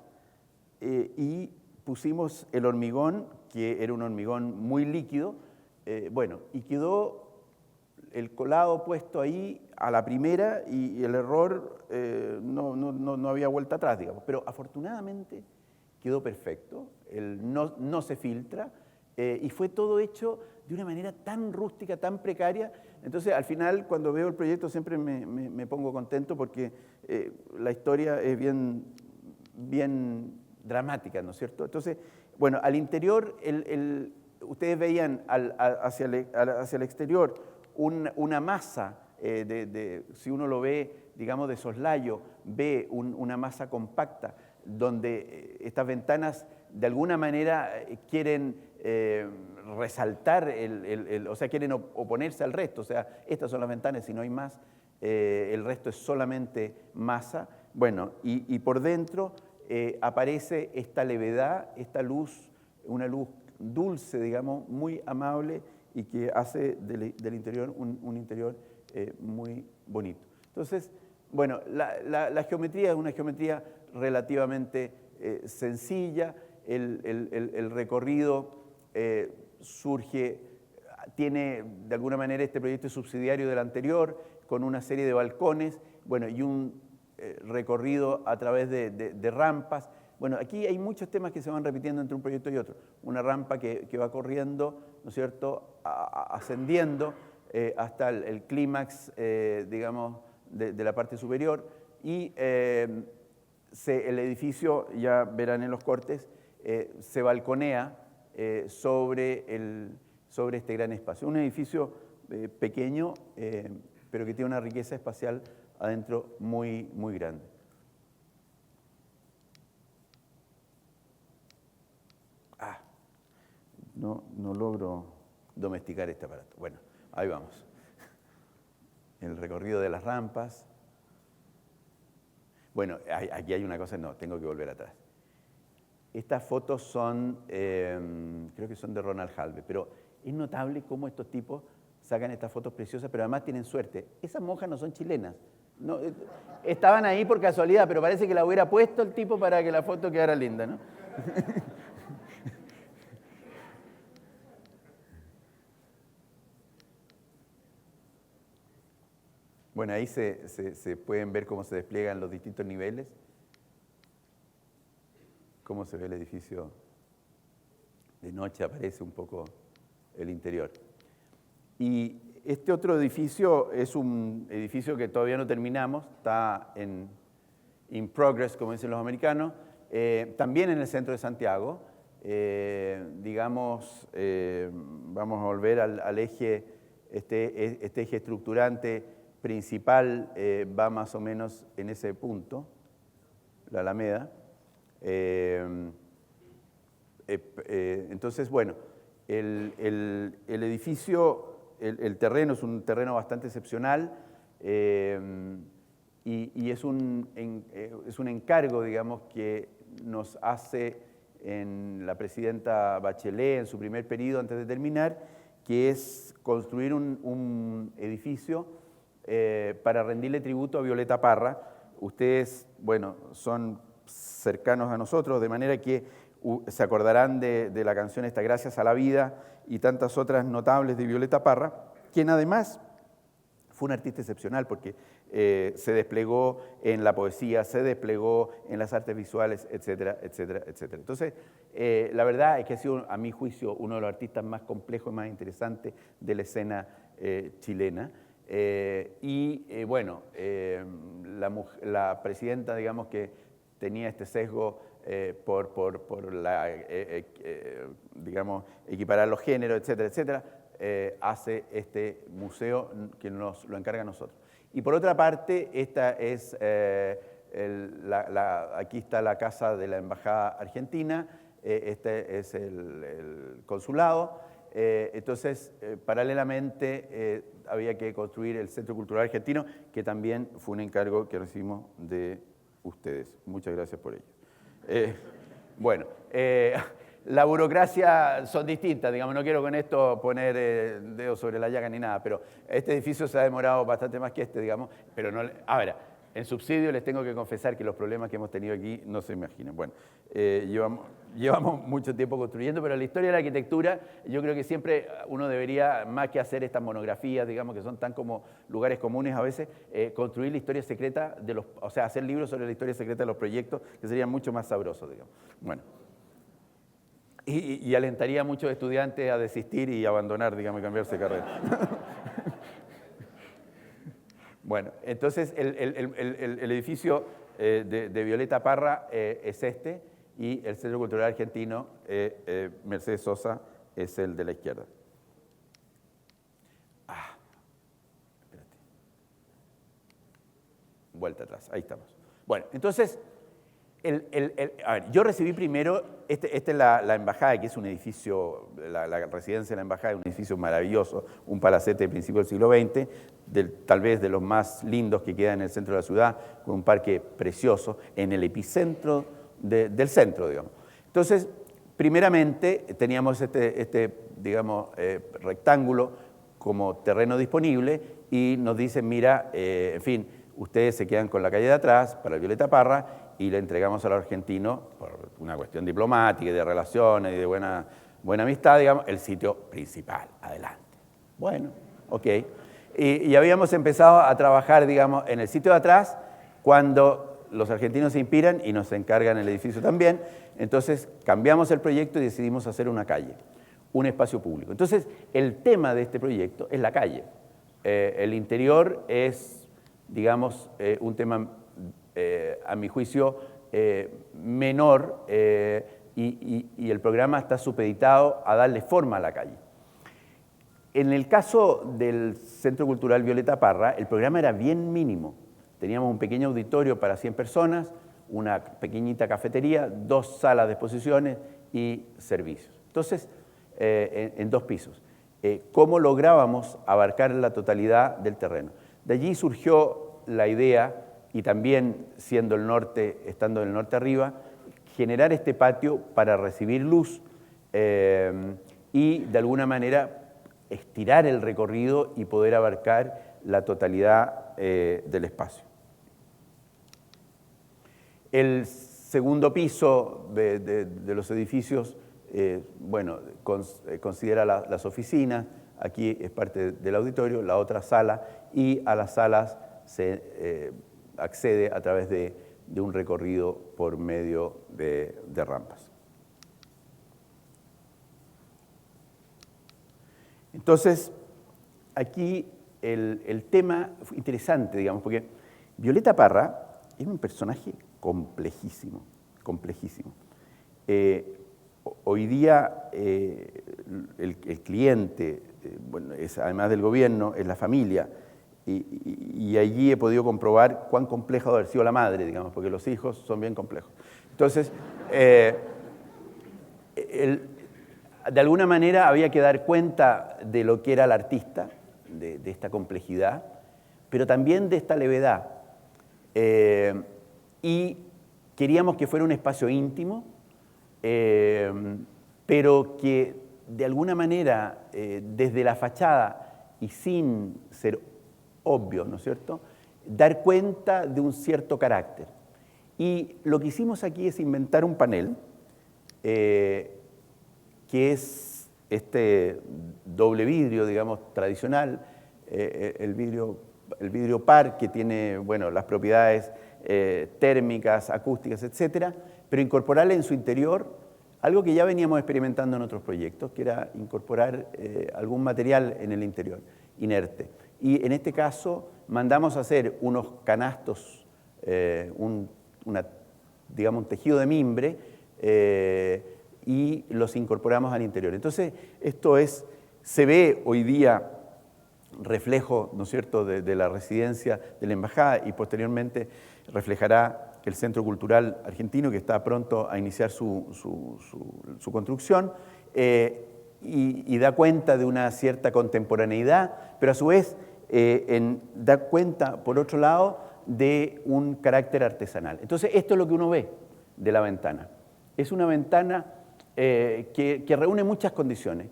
y pusimos el hormigón, que era un hormigón muy líquido, bueno, y quedó el colado puesto ahí a la primera, y el error no había vuelta atrás, digamos. Pero afortunadamente quedó perfecto, no se filtra, y fue todo hecho de una manera tan rústica, tan precaria. Entonces, al final, cuando veo el proyecto, siempre me pongo contento, porque la historia es bien dramática, ¿no es cierto? Entonces, bueno, al interior, ustedes veían hacia el exterior una masa si uno lo ve, digamos, de soslayo, ve una masa compacta, donde estas ventanas de alguna manera quieren resaltar, o sea, quieren oponerse al resto. O sea, estas son las ventanas y no hay más, el resto es solamente masa. Bueno, y por dentro aparece esta levedad, esta luz, una luz dulce, digamos, muy amable y que hace del interior un interior muy bonito. Entonces, bueno, la geometría es una geometría relativamente sencilla, el recorrido surge, tiene de alguna manera este proyecto subsidiario del anterior, con una serie de balcones, bueno, y un recorrido a través de rampas. Bueno, aquí hay muchos temas que se van repitiendo entre un proyecto y otro. Una rampa que va corriendo, ¿no es cierto?, ascendiendo hasta el clímax, digamos, de la parte superior. Y el edificio, ya verán en los cortes, se balconea sobre este gran espacio. Un edificio pequeño, pero que tiene una riqueza espacial adentro muy, muy grande. No logro domesticar este aparato. Bueno, ahí vamos. El recorrido de las rampas. Bueno, aquí hay una cosa, no, tengo que volver atrás. Estas fotos son, creo que son de Ronald Halve, pero es notable cómo estos tipos sacan estas fotos preciosas, pero además tienen suerte. Esas monjas no son chilenas. No, estaban ahí por casualidad, pero parece que la hubiera puesto el tipo para que la foto quedara linda, ¿no? Bueno, ahí se pueden ver cómo se despliegan los distintos niveles, cómo se ve el edificio de noche, aparece un poco el interior. Y este otro edificio es un edificio que todavía no terminamos, está in progress, como dicen los americanos, también en el centro de Santiago. Digamos, vamos a volver al eje, este eje estructurante principal va más o menos en ese punto, la Alameda. Entonces, bueno, el edificio, el terreno es un terreno bastante excepcional y es un encargo, digamos, que nos hace en la presidenta Bachelet en su primer periodo antes de terminar, que es construir un edificio para rendirle tributo a Violeta Parra. Ustedes, bueno, son cercanos a nosotros, de manera que se acordarán de la canción esta, Gracias a la Vida, y tantas otras notables de Violeta Parra, quien además fue un artista excepcional porque se desplegó en la poesía, se desplegó en las artes visuales, etcétera, etcétera, etcétera. Entonces, la verdad es que ha sido, a mi juicio, uno de los artistas más complejos y más interesantes de la escena chilena. Bueno, la presidenta, digamos, que tenía este sesgo por digamos, equiparar los géneros, etcétera, etcétera, hace este museo que nos lo encarga a nosotros. Y por otra parte, esta es, aquí está la casa de la Embajada Argentina, este es el consulado. Entonces, paralelamente, había que construir el Centro Cultural Argentino, que también fue un encargo que recibimos de ustedes. Muchas gracias por ello. Bueno, la burocracia son distintas, digamos, no quiero con esto poner dedo sobre la llaga ni nada, pero este edificio se ha demorado bastante más que este, digamos, pero no, a ver, en subsidio les tengo que confesar que los problemas que hemos tenido aquí no se imaginan. Bueno, llevamos mucho tiempo construyendo, pero la historia de la arquitectura, yo creo que siempre uno debería, más que hacer estas monografías, digamos, que son tan como lugares comunes a veces, construir la historia secreta de los, o sea, hacer libros sobre la historia secreta de los proyectos, que serían mucho más sabrosos, digamos. Bueno. Y alentaría a muchos estudiantes a desistir y abandonar, digamos, y cambiarse de carrera. Bueno, entonces el edificio de Violeta Parra es este, y el Centro Cultural Argentino, Mercedes Sosa, es el de la izquierda. Espérate. vuelta atrás, ahí estamos. Bueno, entonces, a ver, yo recibí primero, esta es la embajada, que es un edificio, la residencia de la embajada es un edificio maravilloso, un palacete de principios del siglo XX, tal vez de los más lindos que queda en el centro de la ciudad, con un parque precioso, en el epicentro del centro, digamos. Entonces, primeramente teníamos digamos, rectángulo como terreno disponible y nos dicen, mira, en fin, ustedes se quedan con la calle de atrás para el Violeta Parra y le entregamos a los argentinos, por una cuestión diplomática y de relaciones y de buena amistad, digamos, el sitio principal. Adelante. Bueno, ok. Y habíamos empezado a trabajar, digamos, en el sitio de atrás cuando los argentinos se inspiran y nos encargan el edificio también. Entonces cambiamos el proyecto y decidimos hacer una calle, un espacio público. Entonces el tema de este proyecto es la calle. El interior es, digamos, un tema, a mi juicio, menor y el programa está supeditado a darle forma a la calle. En el caso del Centro Cultural Violeta Parra, el programa era bien mínimo. Teníamos un pequeño auditorio para 100 personas, una pequeñita cafetería, 2 salas de exposiciones y servicios. Entonces, en 2 pisos. ¿Cómo lográbamos abarcar la totalidad del terreno? De allí surgió la idea, y también siendo el norte, estando en el norte arriba, generar este patio para recibir luz y de alguna manera estirar el recorrido y poder abarcar la totalidad del espacio. El segundo piso de los edificios, bueno, considera las oficinas, aquí es parte del auditorio, la otra sala, y a las salas se accede a través de un recorrido por medio de rampas. Entonces, aquí el tema fue interesante, digamos, porque Violeta Parra es un personaje complejísimo, complejísimo. Hoy día el cliente, bueno, es, además del gobierno, es la familia, y allí he podido comprobar cuán compleja debe haber sido la madre, digamos, porque los hijos son bien complejos. Entonces, de alguna manera había que dar cuenta de lo que era el artista, de esta complejidad, pero también de esta levedad. Y queríamos que fuera un espacio íntimo, pero que de alguna manera, desde la fachada y sin ser obvio, ¿no es cierto?, dar cuenta de un cierto carácter. Y lo que hicimos aquí es inventar un panel, que es este doble vidrio, digamos, tradicional, el vidrio par que tiene, bueno, las propiedades térmicas, acústicas, etcétera, pero incorporarle en su interior algo que ya veníamos experimentando en otros proyectos, que era incorporar algún material en el interior, inerte. Y en este caso mandamos a hacer unos canastos, digamos, un tejido de mimbre, y los incorporamos al interior. Entonces, esto se ve hoy día reflejo, ¿no es cierto?, de la residencia de la embajada y posteriormente reflejará el Centro Cultural Argentino, que está pronto a iniciar su construcción, y da cuenta de una cierta contemporaneidad, pero a su vez da cuenta, por otro lado, de un carácter artesanal. Entonces, esto es lo que uno ve de la ventana. Es una ventana que reúne muchas condiciones.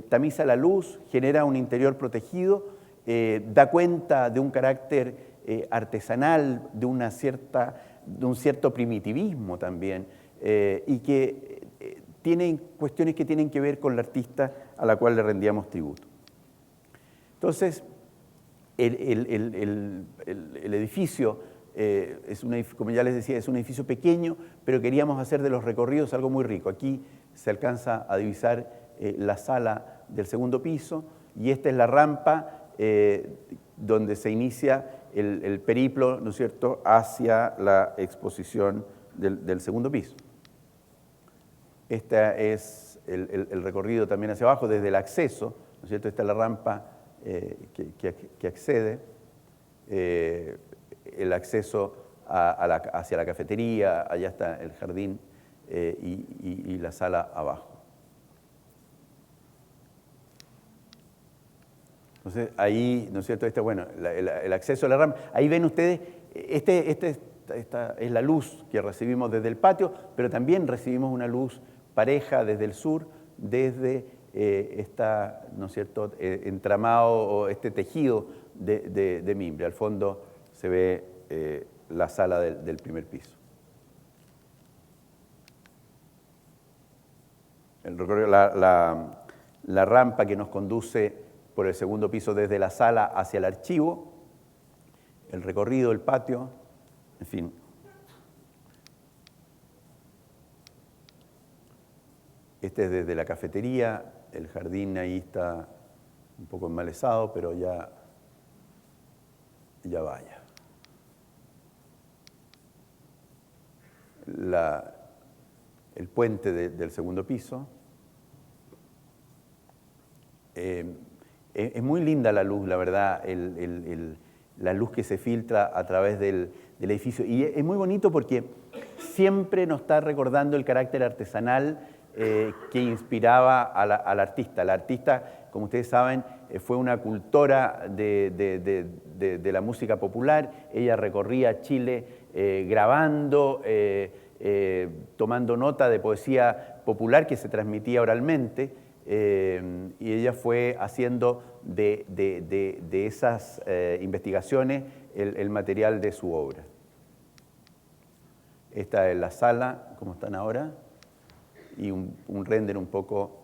Tamiza la luz, genera un interior protegido, da cuenta de un carácter artesanal, de un cierto primitivismo también, y que tiene cuestiones que tienen que ver con la artista a la cual le rendíamos tributo. Entonces, el edificio, como ya les decía, es un edificio pequeño, pero queríamos hacer de los recorridos algo muy rico. Aquí se alcanza a divisar la sala del segundo piso, y esta es la rampa donde se inicia el periplo, ¿no es cierto?, hacia la exposición del segundo piso. Este es el recorrido también hacia abajo, desde el acceso, ¿no es cierto? Esta es la rampa que accede. el acceso hacia la cafetería, allá está el jardín y la sala abajo. Entonces ahí, ¿no es cierto? Bueno, el acceso a la rampa. Ahí ven ustedes, esta es la luz que recibimos desde el patio, pero también recibimos una luz pareja desde el sur, desde ¿no es cierto?, entramado o este tejido de mimbre. Al fondo se ve la sala del primer piso. La rampa que nos conduce por el segundo piso desde la sala hacia el archivo, el recorrido del patio, en fin. Este es desde la cafetería, el jardín ahí está un poco enmalezado, pero ya vaya. El puente del segundo piso. Es muy linda la luz, la verdad, la luz que se filtra a través del edificio. Y es muy bonito porque siempre nos está recordando el carácter artesanal que inspiraba al artista. La artista, como ustedes saben, fue una cultora de la música popular. Ella recorría Chile grabando, tomando nota de poesía popular que se transmitía oralmente. Y ella fue haciendo de esas investigaciones el material de su obra. Esta es la sala, como están ahora, y un render un poco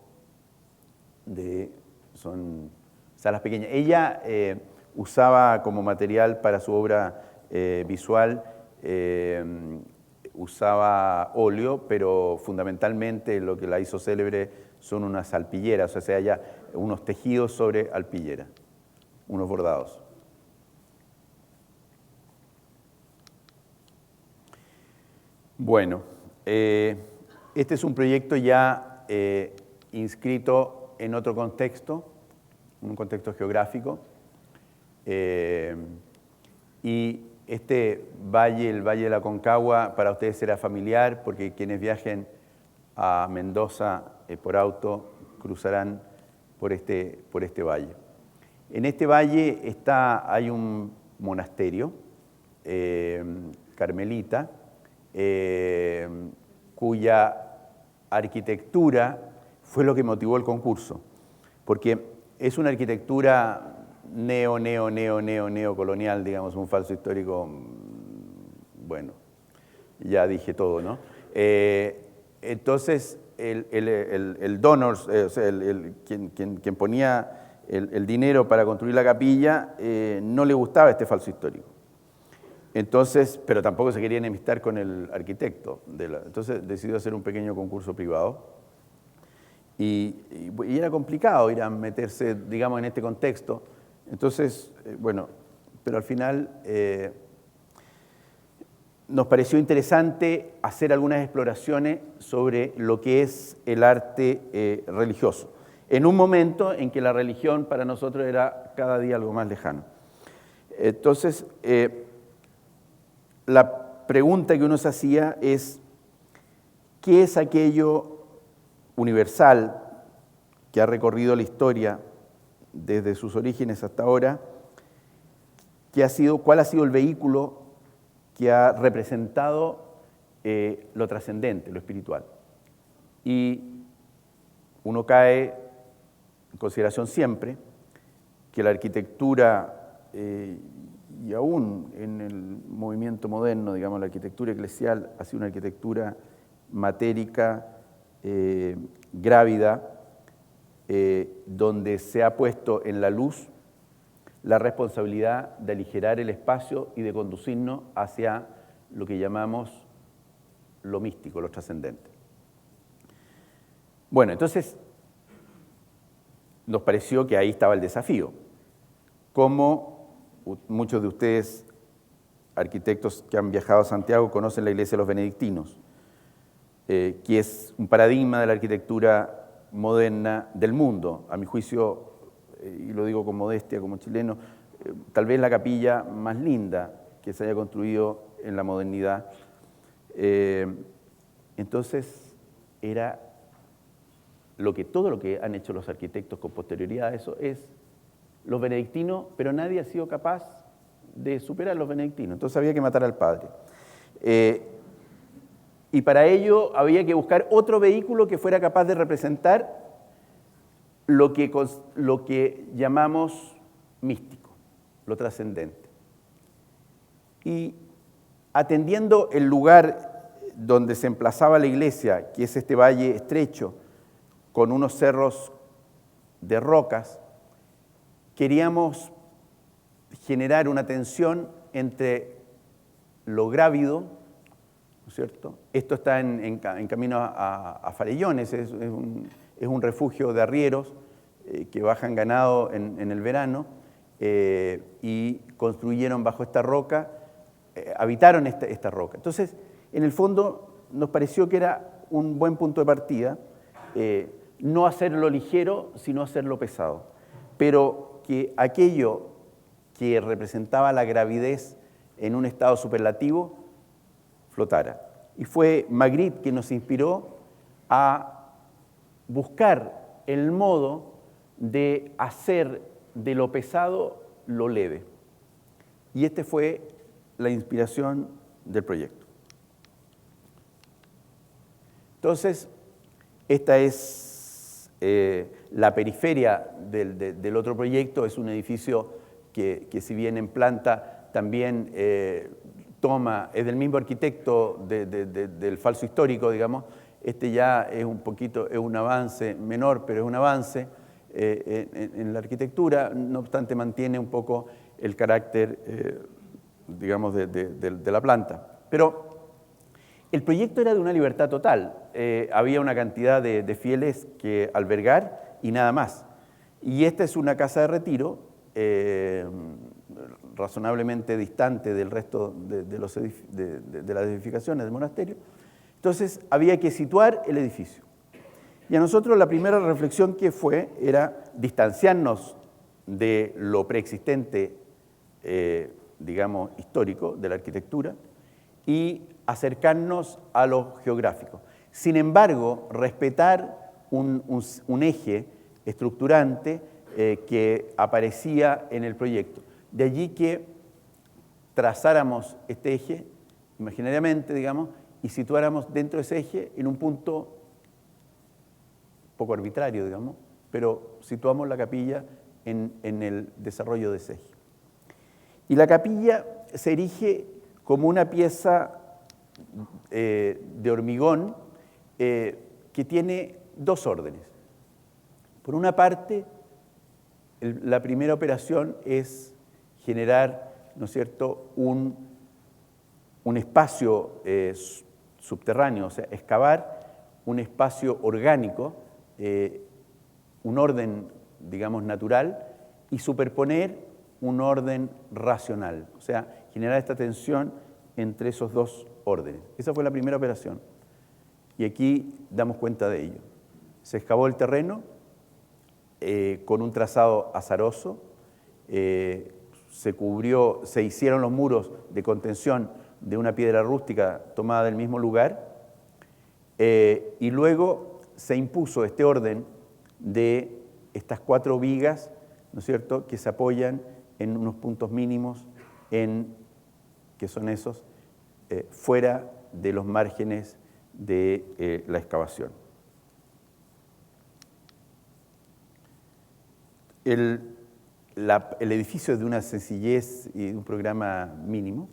son salas pequeñas. Ella usaba como material para su obra visual, usaba óleo, pero fundamentalmente lo que la hizo célebre son unas alpilleras, o sea, ya unos tejidos sobre alpillera, unos bordados. Bueno, este es un proyecto ya inscrito en otro contexto, un contexto geográfico, y este valle, el Valle de la Aconcagua, para ustedes será familiar, porque quienes viajen a Mendoza por auto cruzarán por este valle. En este valle hay un monasterio carmelita, cuya arquitectura fue lo que motivó el concurso, porque es una arquitectura neocolonial, digamos, un falso histórico, bueno, ya dije todo, ¿no? Entonces, el donor, o sea, quien ponía el dinero para construir la capilla, no le gustaba este falso histórico. Entonces, pero tampoco se quería enemistar con el arquitecto. Entonces decidió hacer un pequeño concurso privado. Y era complicado ir a meterse, digamos, en este contexto. Entonces, bueno, pero al final nos pareció interesante hacer algunas exploraciones sobre lo que es el arte religioso, en un momento en que la religión para nosotros era cada día algo más lejano. Entonces, la pregunta que uno se hacía es, ¿qué es aquello universal que ha recorrido la historia desde sus orígenes hasta ahora? ¿Cuál ha sido el vehículo que ha representado lo trascendente, lo espiritual? Y uno cae en consideración siempre que la arquitectura, y aún en el movimiento moderno, digamos, la arquitectura eclesial ha sido una arquitectura matérica, grávida, donde se ha puesto en la luz la responsabilidad de aligerar el espacio y de conducirnos hacia lo que llamamos lo místico, lo trascendente. Bueno, entonces nos pareció que ahí estaba el desafío. Como muchos de ustedes, arquitectos que han viajado a Santiago, conocen la iglesia de los benedictinos, que es un paradigma de la arquitectura moderna del mundo. A mi juicio, y lo digo con modestia como chileno, tal vez la capilla más linda que se haya construido en la modernidad. Entonces, era todo lo que han hecho los arquitectos con posterioridad a eso es los benedictinos, pero nadie ha sido capaz de superar a los benedictinos. Entonces había que matar al padre. Y para ello había que buscar otro vehículo que fuera capaz de representar lo que llamamos místico, lo trascendente. Y atendiendo el lugar donde se emplazaba la iglesia, que es este valle estrecho, con unos cerros de rocas, queríamos generar una tensión entre lo grávido, ¿no es cierto? Esto está en camino a Farellones, es un refugio de arrieros que bajan ganado en el verano y construyeron bajo esta roca, habitaron esta roca. Entonces, en el fondo, nos pareció que era un buen punto de partida, no hacerlo ligero, sino hacerlo pesado, pero que aquello que representaba la gravidez en un estado superlativo flotara. Y fue Magritte quien nos inspiró a buscar el modo de hacer de lo pesado lo leve. Y esta fue la inspiración del proyecto. Entonces, esta es la periferia del otro proyecto, es un edificio que si bien en planta también es del mismo arquitecto del falso histórico, digamos. Este ya es un avance menor, pero es un avance en la arquitectura, no obstante mantiene un poco el carácter, digamos, de la planta. Pero el proyecto era de una libertad total, había una cantidad de fieles que albergar y nada más. Y esta es una casa de retiro, razonablemente distante del resto de las edificaciones del monasterio. Entonces había que situar el edificio. Y a nosotros la primera reflexión que era distanciarnos de lo preexistente, digamos, histórico, de la arquitectura, y acercarnos a lo geográfico. Sin embargo, respetar un eje estructurante que aparecía en el proyecto. De allí que trazáramos este eje imaginariamente, digamos, y situáramos dentro de ese eje en un punto poco arbitrario, digamos, pero situamos la capilla en el desarrollo de ese eje. Y la capilla se erige como una pieza de hormigón que tiene dos órdenes. Por una parte, la primera operación es generar, ¿no es cierto?, un espacio subterráneo, o sea, excavar un espacio orgánico, un orden, digamos, natural, y superponer un orden racional, o sea, generar esta tensión entre esos dos órdenes. Esa fue la primera operación, y aquí damos cuenta de ello. Se excavó el terreno con un trazado azaroso, se hicieron los muros de contención de una piedra rústica tomada del mismo lugar, y luego se impuso este orden de estas 4 vigas, ¿no es cierto?, que se apoyan en unos puntos mínimos, que son esos, fuera de los márgenes de la excavación. El edificio es de una sencillez y de un programa mínimo.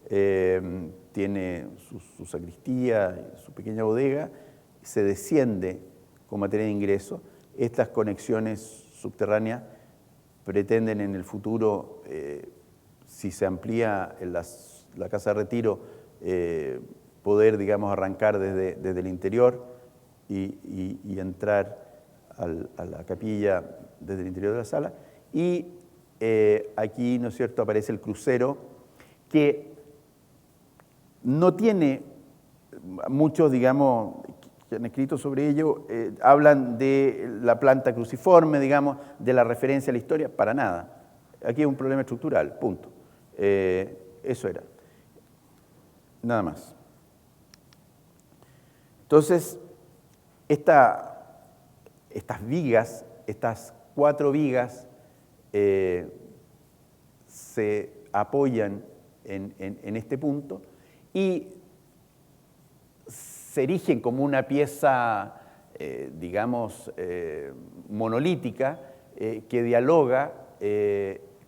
Tiene su sacristía, su pequeña bodega, se desciende con materia de ingreso. Estas conexiones subterráneas pretenden en el futuro, si se amplía la casa de retiro, poder, digamos, arrancar desde el interior y entrar a la capilla desde el interior de la sala. Y aquí, ¿no es cierto?, aparece el crucero, que no tiene, muchos, digamos, que han escrito sobre ello, hablan de la planta cruciforme, digamos, de la referencia a la historia, para nada. Aquí hay un problema estructural, punto. eso era. Nada más. Entonces, estas vigas, estas 4 vigas, se apoyan en este punto y se erigen como una pieza, digamos, monolítica que dialoga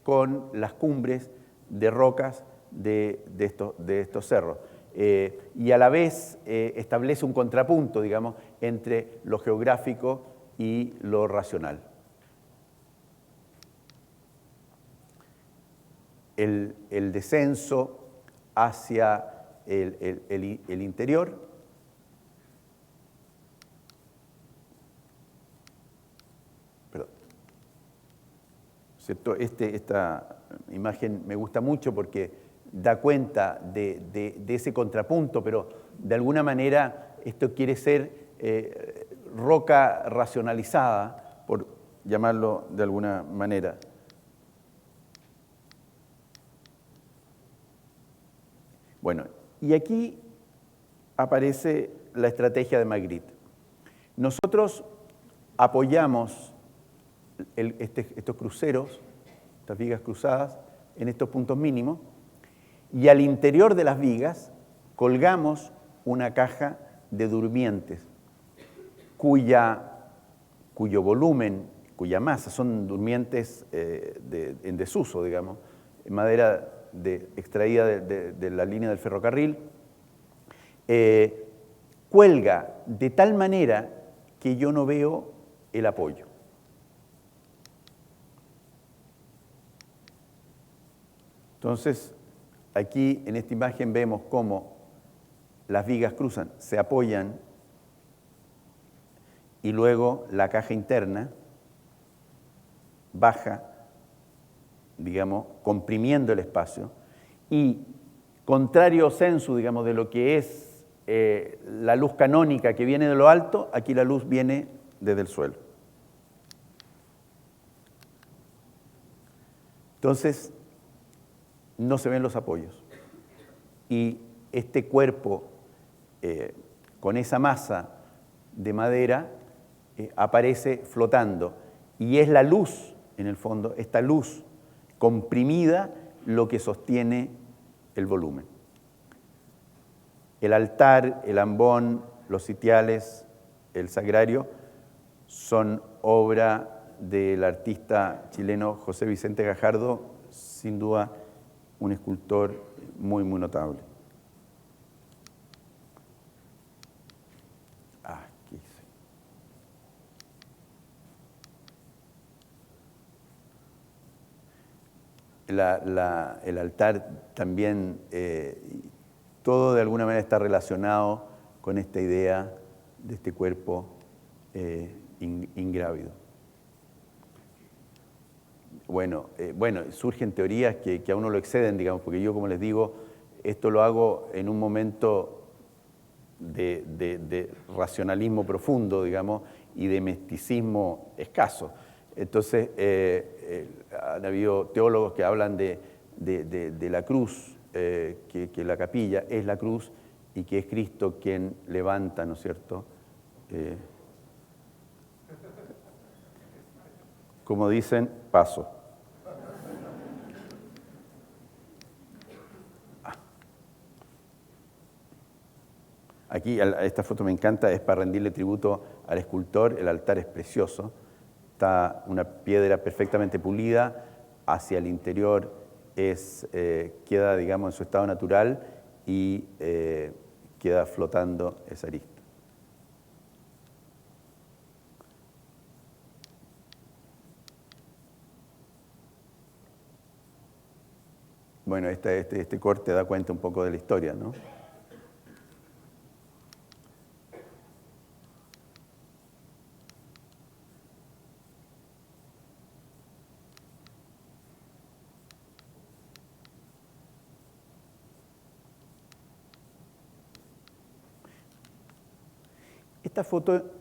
con las cumbres de rocas de estos cerros. Y a la vez establece un contrapunto, digamos, entre lo geográfico y lo racional. El descenso hacia el interior. Perdón. ¿Cierto? Esta imagen me gusta mucho porque da cuenta de ese contrapunto, pero de alguna manera esto quiere ser roca racionalizada, por llamarlo de alguna manera. Bueno, y aquí aparece la estrategia de Magritte. Nosotros apoyamos estos cruceros, estas vigas cruzadas, en estos puntos mínimos, y al interior de las vigas colgamos una caja de durmientes, cuyo volumen, cuya masa, son durmientes en desuso, digamos, madera extraída de la línea del ferrocarril, cuelga de tal manera que yo no veo el apoyo. Entonces, aquí en esta imagen vemos cómo las vigas cruzan, se apoyan y luego la caja interna baja, digamos, comprimiendo el espacio y contrario sensu, digamos, de lo que es la luz canónica que viene de lo alto, aquí la luz viene desde el suelo. Entonces, no se ven los apoyos. Y este cuerpo con esa masa de madera aparece flotando. Y es la luz, en el fondo, esta luz comprimida, lo que sostiene el volumen. El altar, el ambón, los sitiales, el sagrario, son obra del artista chileno José Vicente Gajardo, sin duda un escultor muy, muy notable. Aquí sí. El altar también, todo de alguna manera está relacionado con esta idea de este cuerpo ingrávido. Bueno, surgen teorías que a uno lo exceden, digamos, porque yo, como les digo, esto lo hago en un momento de racionalismo profundo, digamos, y de misticismo escaso. Entonces, han habido teólogos que hablan de la cruz, que la capilla es la cruz y que es Cristo quien levanta, ¿no es cierto? Como dicen, paso. Aquí, esta foto me encanta, es para rendirle tributo al escultor. El altar es precioso, está una piedra perfectamente pulida, hacia el interior queda, digamos, en su estado natural y queda flotando esa arista. Bueno, este corte da cuenta un poco de la historia, ¿no? Esta foto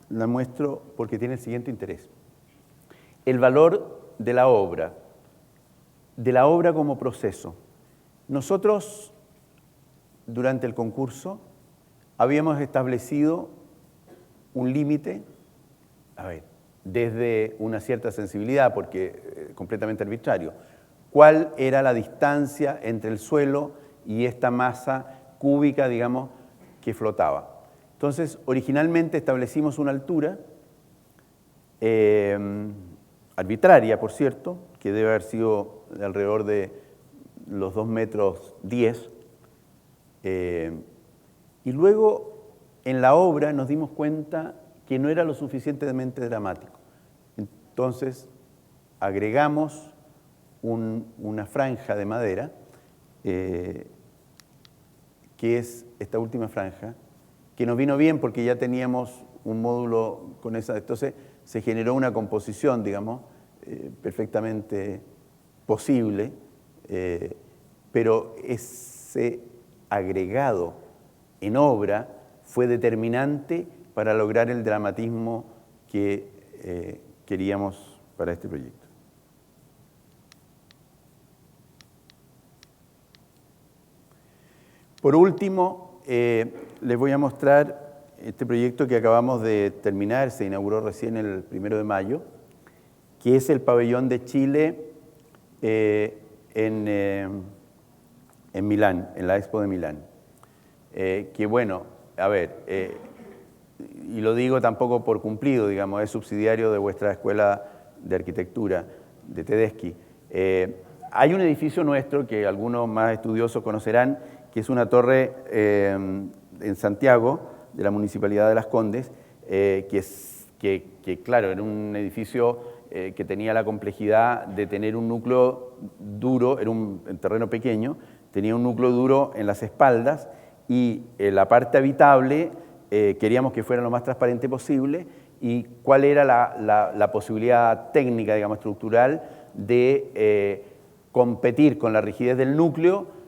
la muestro porque tiene el siguiente interés. El valor de la obra como proceso. Nosotros, durante el concurso, habíamos establecido un límite, desde una cierta sensibilidad, porque completamente arbitrario, cuál era la distancia entre el suelo y esta masa cúbica, digamos, que flotaba. Entonces, originalmente establecimos una altura arbitraria, por cierto, que debe haber sido de alrededor de los 2,10 metros. Y luego, en la obra, nos dimos cuenta que no era lo suficientemente dramático. Entonces, agregamos una franja de madera, que es esta última franja, que nos vino bien porque ya teníamos un módulo con esa. Entonces, se generó una composición, digamos, perfectamente posible, pero ese agregado en obra fue determinante para lograr el dramatismo que queríamos para este proyecto. Por último, les voy a mostrar este proyecto que acabamos de terminar, se inauguró recién el 1 de mayo, que es el pabellón de Chile en Milán, en la Expo de Milán. Que bueno, y lo digo tampoco por cumplido, digamos, es subsidiario de vuestra Escuela de Arquitectura, de Tedeschi. Hay un edificio nuestro que algunos más estudiosos conocerán, que es una torre en Santiago, de la Municipalidad de Las Condes, que claro, era un edificio que tenía la complejidad de tener un núcleo duro, era un terreno pequeño, tenía un núcleo duro en las espaldas y la parte habitable queríamos que fuera lo más transparente posible y cuál era la posibilidad técnica, digamos, estructural de competir con la rigidez del núcleo,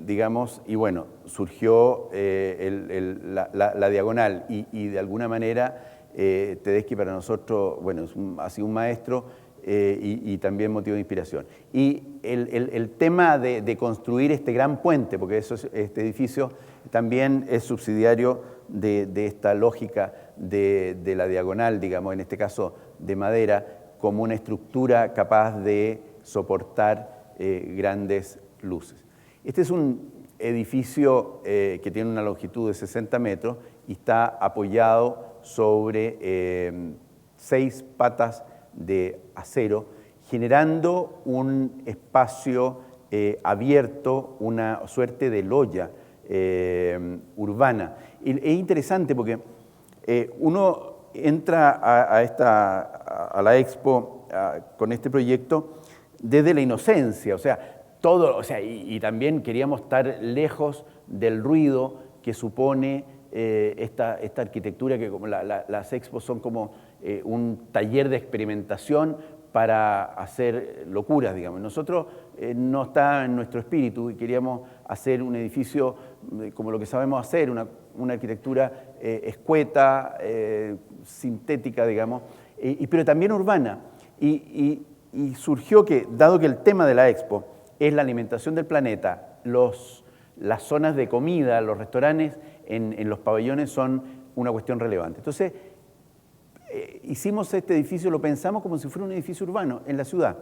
digamos, y bueno, surgió la diagonal y de alguna manera Tedeschi para nosotros, bueno, ha sido un maestro y también motivo de inspiración. Y el tema de construir este gran puente, porque este edificio también es subsidiario de esta lógica de la diagonal, digamos, en este caso de madera, como una estructura capaz de soportar grandes luces. Este es un edificio que tiene una longitud de 60 metros y está apoyado sobre 6 patas de acero, generando un espacio abierto, una suerte de loya urbana. Y es interesante porque uno entra a la Expo con este proyecto desde la inocencia, y también queríamos estar lejos del ruido que supone esta arquitectura, que como las expos son como un taller de experimentación para hacer locuras, digamos. Nosotros no está en nuestro espíritu y queríamos hacer un edificio como lo que sabemos hacer, una arquitectura escueta, sintética, digamos, pero también urbana. Y surgió que, dado que el tema de la Expo es la alimentación del planeta, las zonas de comida, los restaurantes en los pabellones son una cuestión relevante. Entonces, hicimos este edificio, lo pensamos como si fuera un edificio urbano en la ciudad.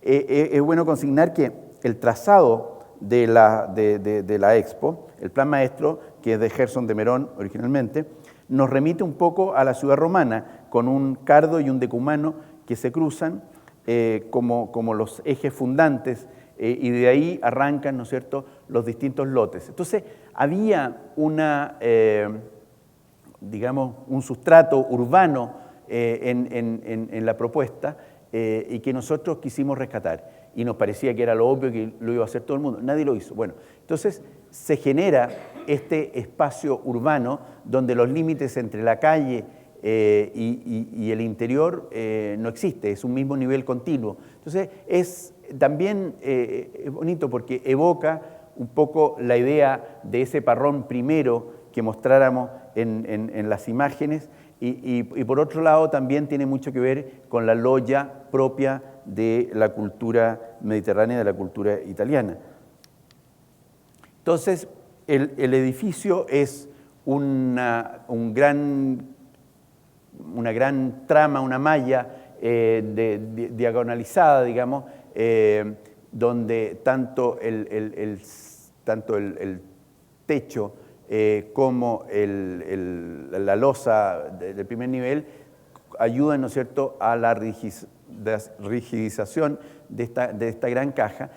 Es bueno consignar que el trazado de la Expo, el plan maestro, que es de Gerson de Merón originalmente, nos remite un poco a la ciudad romana, con un cardo y un decumano que se cruzan como los ejes fundantes, y de ahí arrancan, ¿no es cierto?, los distintos lotes. Entonces, había digamos, un sustrato urbano en la propuesta y que nosotros quisimos rescatar. Y nos parecía que era lo obvio, que lo iba a hacer todo el mundo. Nadie lo hizo. Bueno, entonces se genera este espacio urbano donde los límites entre la calle y el interior no existe, es un mismo nivel continuo. Entonces es también bonito porque evoca un poco la idea de ese parrón primero que mostráramos en las imágenes y por otro lado también tiene mucho que ver con la loya propia de la cultura mediterránea, de la cultura italiana. Entonces, el edificio es una gran trama, una malla diagonalizada, digamos, donde tanto el techo como la losa del primer nivel ayudan, ¿no es cierto?, a la rigidización de esta gran caja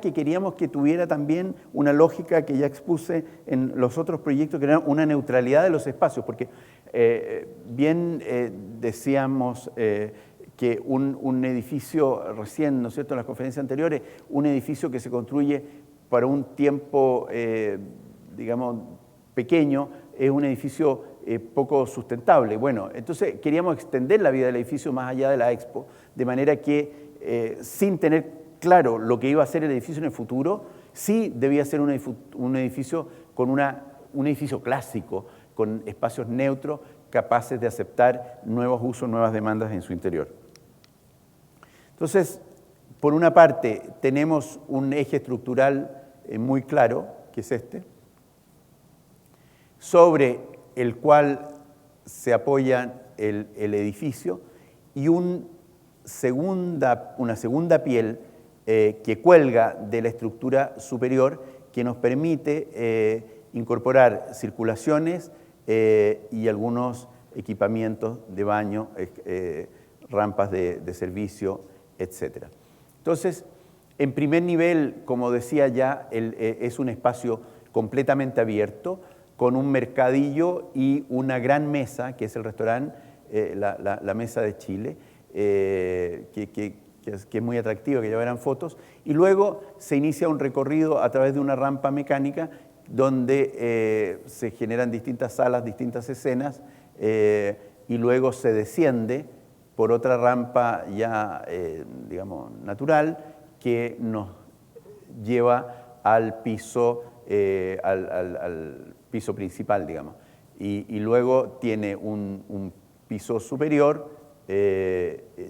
que queríamos que tuviera también una lógica que ya expuse en los otros proyectos, que era una neutralidad de los espacios, porque bien decíamos que un edificio recién, ¿no es cierto?, en las conferencias anteriores, un edificio que se construye para un tiempo, digamos, pequeño, es un edificio poco sustentable. Bueno, entonces queríamos extender la vida del edificio más allá de la Expo, de manera que sin tener claro lo que iba a ser el edificio en el futuro, sí debía ser un edificio con un edificio clásico, con espacios neutros, capaces de aceptar nuevos usos, nuevas demandas en su interior. Entonces, por una parte, tenemos un eje estructural muy claro, que es este, sobre el cual se apoya el edificio, y una segunda piel que cuelga de la estructura superior, que nos permite incorporar circulaciones y algunos equipamientos de baño, rampas de servicio, etc. Entonces, en primer nivel, como decía ya, es un espacio completamente abierto, con un mercadillo y una gran mesa, que es el restaurante, la Mesa de Chile, que es muy atractiva, que ya verán fotos, y luego se inicia un recorrido a través de una rampa mecánica donde se generan distintas salas, distintas escenas, y luego se desciende por otra rampa ya, digamos, natural, que nos lleva al piso, al piso principal, digamos, y luego tiene un piso superior,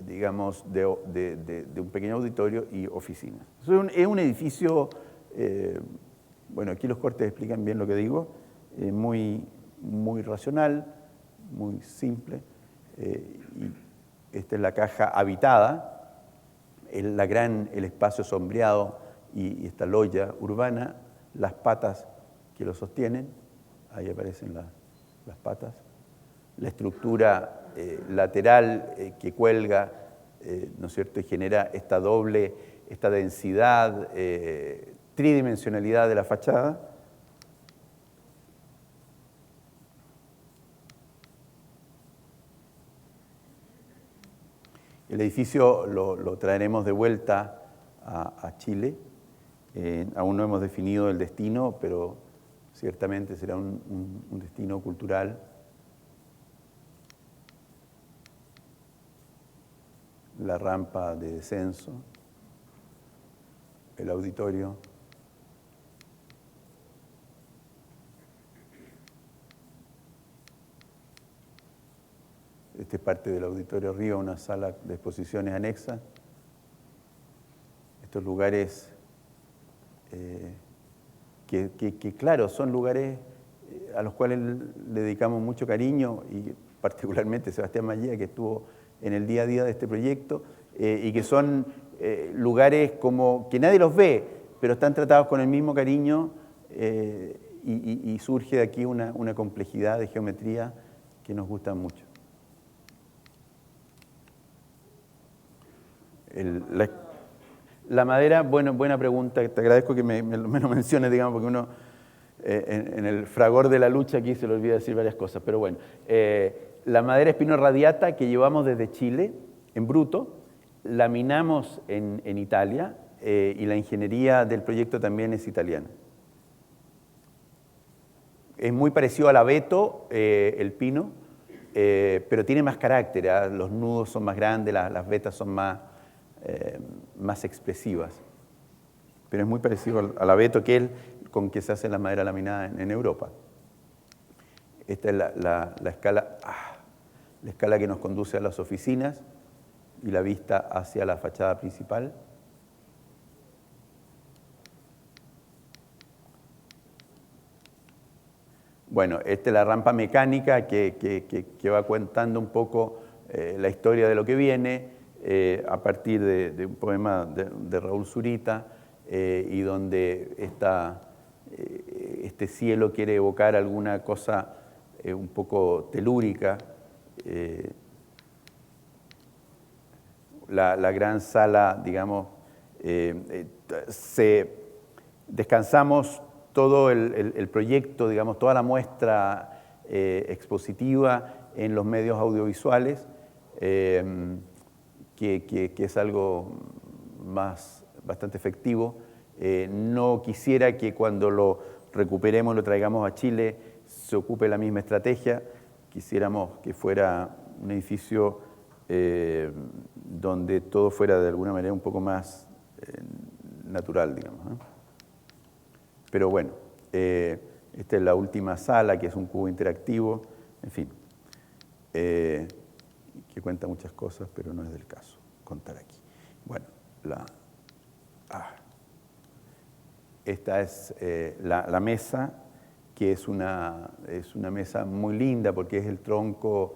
digamos, de un pequeño auditorio y oficinas. Es un edificio, bueno, aquí los cortes explican bien lo que digo, muy racional, muy simple, y esta es la caja habitada, el espacio sombreado y esta loya urbana, las patas que lo sostienen, ahí aparecen las patas, la estructura lateral que cuelga, ¿no es cierto?, y genera esta densidad, tridimensionalidad de la fachada. El edificio lo traeremos de vuelta a Chile. Aún no hemos definido el destino, pero ciertamente será un destino cultural. La rampa de descenso, el auditorio. Esta es parte del auditorio arriba, una sala de exposiciones anexa. Estos lugares que claro, son lugares a los cuales le dedicamos mucho cariño, y particularmente Sebastián Mallía, que estuvo en el día a día de este proyecto, y que son lugares como que nadie los ve, pero están tratados con el mismo cariño, y surge de aquí una complejidad de geometría que nos gusta mucho. La madera, bueno, buena pregunta, te agradezco que me lo menciones, digamos, porque uno en el fragor de la lucha aquí se le olvida decir varias cosas, pero bueno. La madera espino radiata que llevamos desde Chile, en bruto, laminamos en Italia, y la ingeniería del proyecto también es italiana. Es muy parecido al abeto, el pino, pero tiene más carácter, ¿eh? Los nudos son más grandes, las vetas son más expresivas. Pero es muy parecido al abeto, que es con que se hace la madera laminada en Europa. Esta es la escala que nos conduce a las oficinas y la vista hacia la fachada principal. Bueno, esta es la rampa mecánica que va contando un poco la historia de lo que viene a partir de un poema de Raúl Zurita y donde este cielo quiere evocar alguna cosa un poco telúrica. La gran sala, digamos, descansamos todo el proyecto, digamos, toda la muestra expositiva en los medios audiovisuales, que es algo bastante efectivo. No quisiera que cuando lo recuperemos, lo traigamos a Chile, se ocupe la misma estrategia. Quisiéramos que fuera un edificio donde todo fuera de alguna manera un poco más natural, digamos, ¿no? Pero bueno, esta es la última sala, que es un cubo interactivo, en fin, que cuenta muchas cosas, pero no es del caso contar aquí. Bueno, esta es la mesa, que es una mesa muy linda porque es el tronco.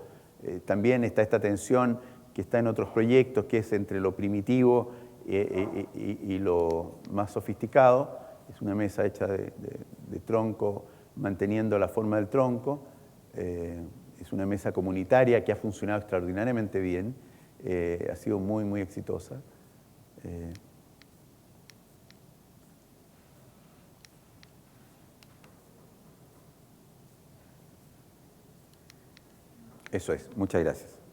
También está esta tensión que está en otros proyectos, que es entre lo primitivo y lo más sofisticado. Es una mesa hecha de tronco, manteniendo la forma del tronco. Es una mesa comunitaria que ha funcionado extraordinariamente bien. Ha sido muy, muy exitosa. Eso es. Muchas gracias.